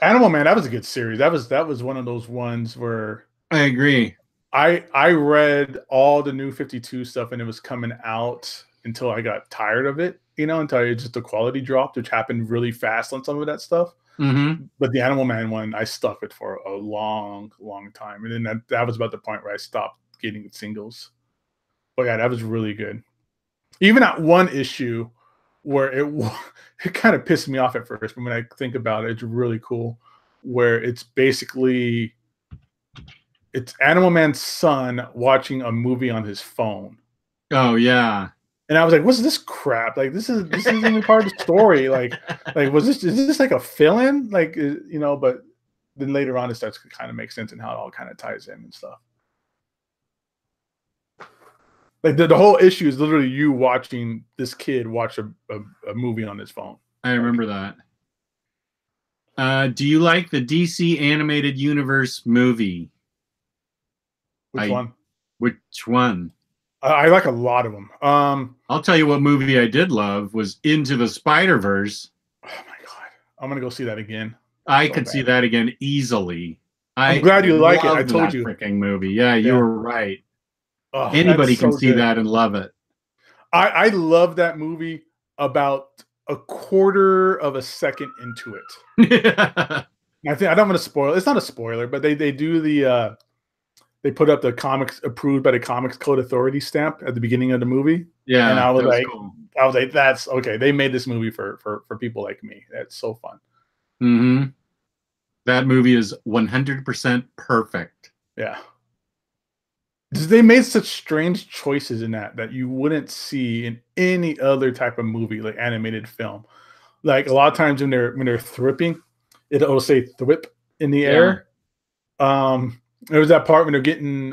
Animal Man, that was a good series. That was one of those ones where I agree. I read all the New 52 stuff and it was coming out until I got tired of it, until just the quality dropped, which happened really fast on some of that stuff. Mm-hmm. But the Animal Man one, I stuck it for a long, long time. And then that was about the point where I stopped getting singles. But yeah, that was really good. Even that one issue where it kind of pissed me off at first, but when I think about it, it's really cool. Where it's basically Animal Man's son watching a movie on his phone. Oh yeah. And I was like, "What's this crap? Like, this isn't even part of the story. Like, is this like a fill-in? Like, you know?" But then later on, it starts to kind of make sense and how it all kind of ties in and stuff. Like the whole issue is literally you watching this kid watch a movie on his phone. I remember that. Do you like the DC Animated Universe movie? Which one? Which one? I like a lot of them. I'll tell you what movie I did love was Into the Spider-Verse. Oh my god, I'm gonna go see that again. I could see that again easily. I'm glad you like it. I told you. Freaking movie. Yeah, you were right. Oh, anybody can see that and love it. I love that movie about a quarter of a second into it. I don't want to spoil. It's not a spoiler, but they do the they put up the comics approved by the Comics Code Authority stamp at the beginning of the movie. Yeah, and I was like, cool. That's okay. They made this movie for people like me. That's so fun. Mm-hmm. That movie is 100% perfect. Yeah. They made such strange choices in that you wouldn't see in any other type of movie, like animated film. Like a lot of times when they're thripping, it'll say "thrip" in the air. There was that part when they're getting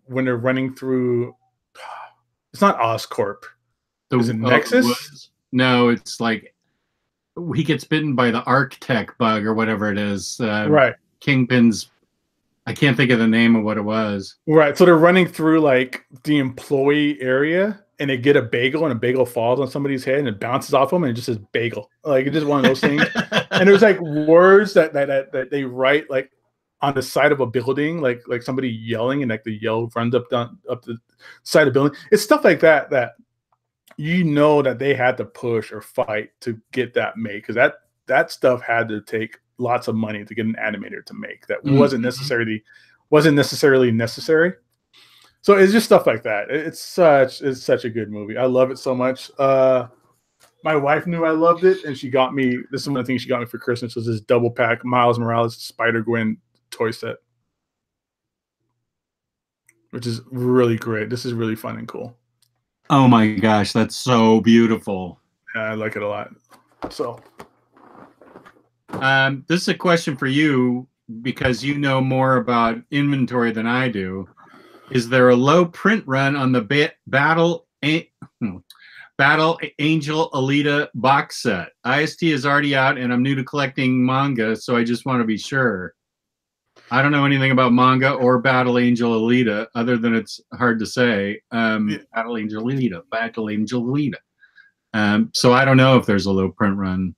when they're running through. It's not Oscorp. Is it Nexus? No, it's like he gets bitten by the Arctech bug or whatever it is. Right. Kingpin's. I can't think of the name of what it was. Right. So they're running through like the employee area and they get a bagel and a bagel falls on somebody's head and it bounces off them and it just says bagel. Like it's just one of those things. And there's like words that they write like on the side of a building, like somebody yelling and like the yell runs up the side of the building. It's stuff like that you know that they had to push or fight to get that made because that stuff had to take lots of money to get an animator to make that wasn't necessarily necessary. So it's just stuff like that. It's such a good movie. I love it so much. My wife knew I loved it, and she got me. This is one of the things she got me for Christmas was this double pack Miles Morales Spider-Gwen toy set, which is really great. This is really fun and cool. Oh my gosh, that's so beautiful. Yeah, I like it a lot. So. This is a question for you because you know more about inventory than I do. Is there a low print run on the Battle Angel Alita box set? IST is already out and I'm new to collecting manga, so I just want to be sure. I don't know anything about manga or Battle Angel Alita other than it's hard to say. Battle Angel Alita. So I don't know if there's a low print run.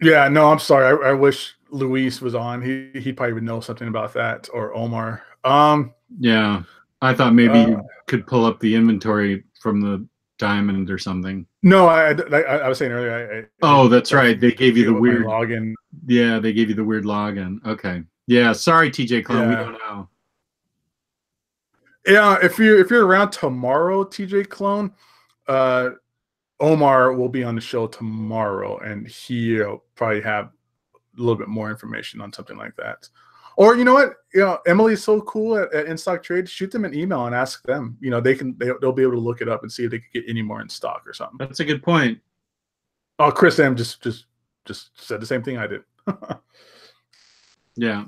Yeah, no, I'm sorry. I wish Luis was on. He probably would know something about that, or Omar. Yeah, I thought maybe you could pull up the inventory from the diamond or something. No, I was saying earlier. That's right. They gave you the weird login. Yeah, they gave you the weird login. Okay. Yeah, sorry, TJ Clone. We don't know. Yeah, if you're around tomorrow, TJ Clone, Omar will be on the show tomorrow, and he'll probably have a little bit more information on something like that. Or you know what? Emily's so cool at In Stock Trade. Shoot them an email and ask them. They'll be able to look it up and see if they could get any more in stock or something. That's a good point. Oh, Chris M just said the same thing I did. Yeah.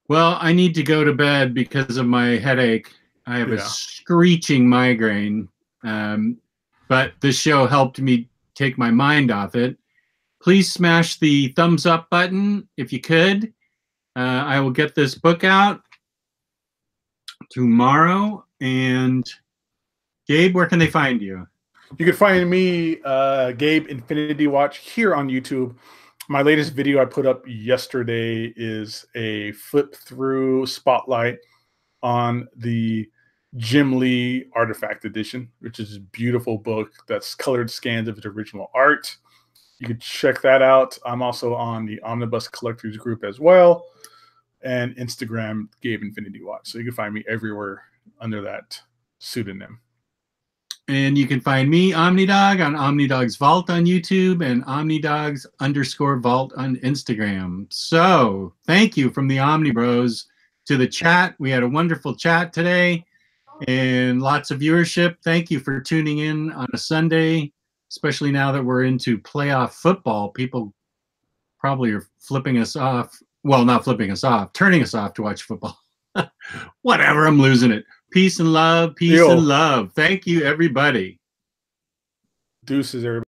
Well, I need to go to bed because of my headache. I have a screeching migraine, but this show helped me take my mind off it. Please smash the thumbs up button if you could. I will get this book out tomorrow. And Gabe, where can they find you? You can find me, Gabe Infinity Watch, here on YouTube. My latest video I put up yesterday is a flip through spotlight on the Jim Lee Artifact Edition, which is a beautiful book that's colored scans of its original art. You can check that out. I'm also on the Omnibus Collectors group as well. and Instagram, Gabe Infinity Watch. So you can find me everywhere under that pseudonym. And you can find me, Omnidog, on Omnidog's Vault on YouTube and Omnidogs_Vault on Instagram. So thank you from the OmniBros to the chat. We had a wonderful chat today and lots of viewership. Thank you for tuning in on a Sunday, especially now that we're into playoff football. People probably are flipping us off. Well, not flipping us off, turning us off to watch football. Whatever, I'm losing it. Peace and love. Peace and love. Thank you, everybody. Deuces, everybody.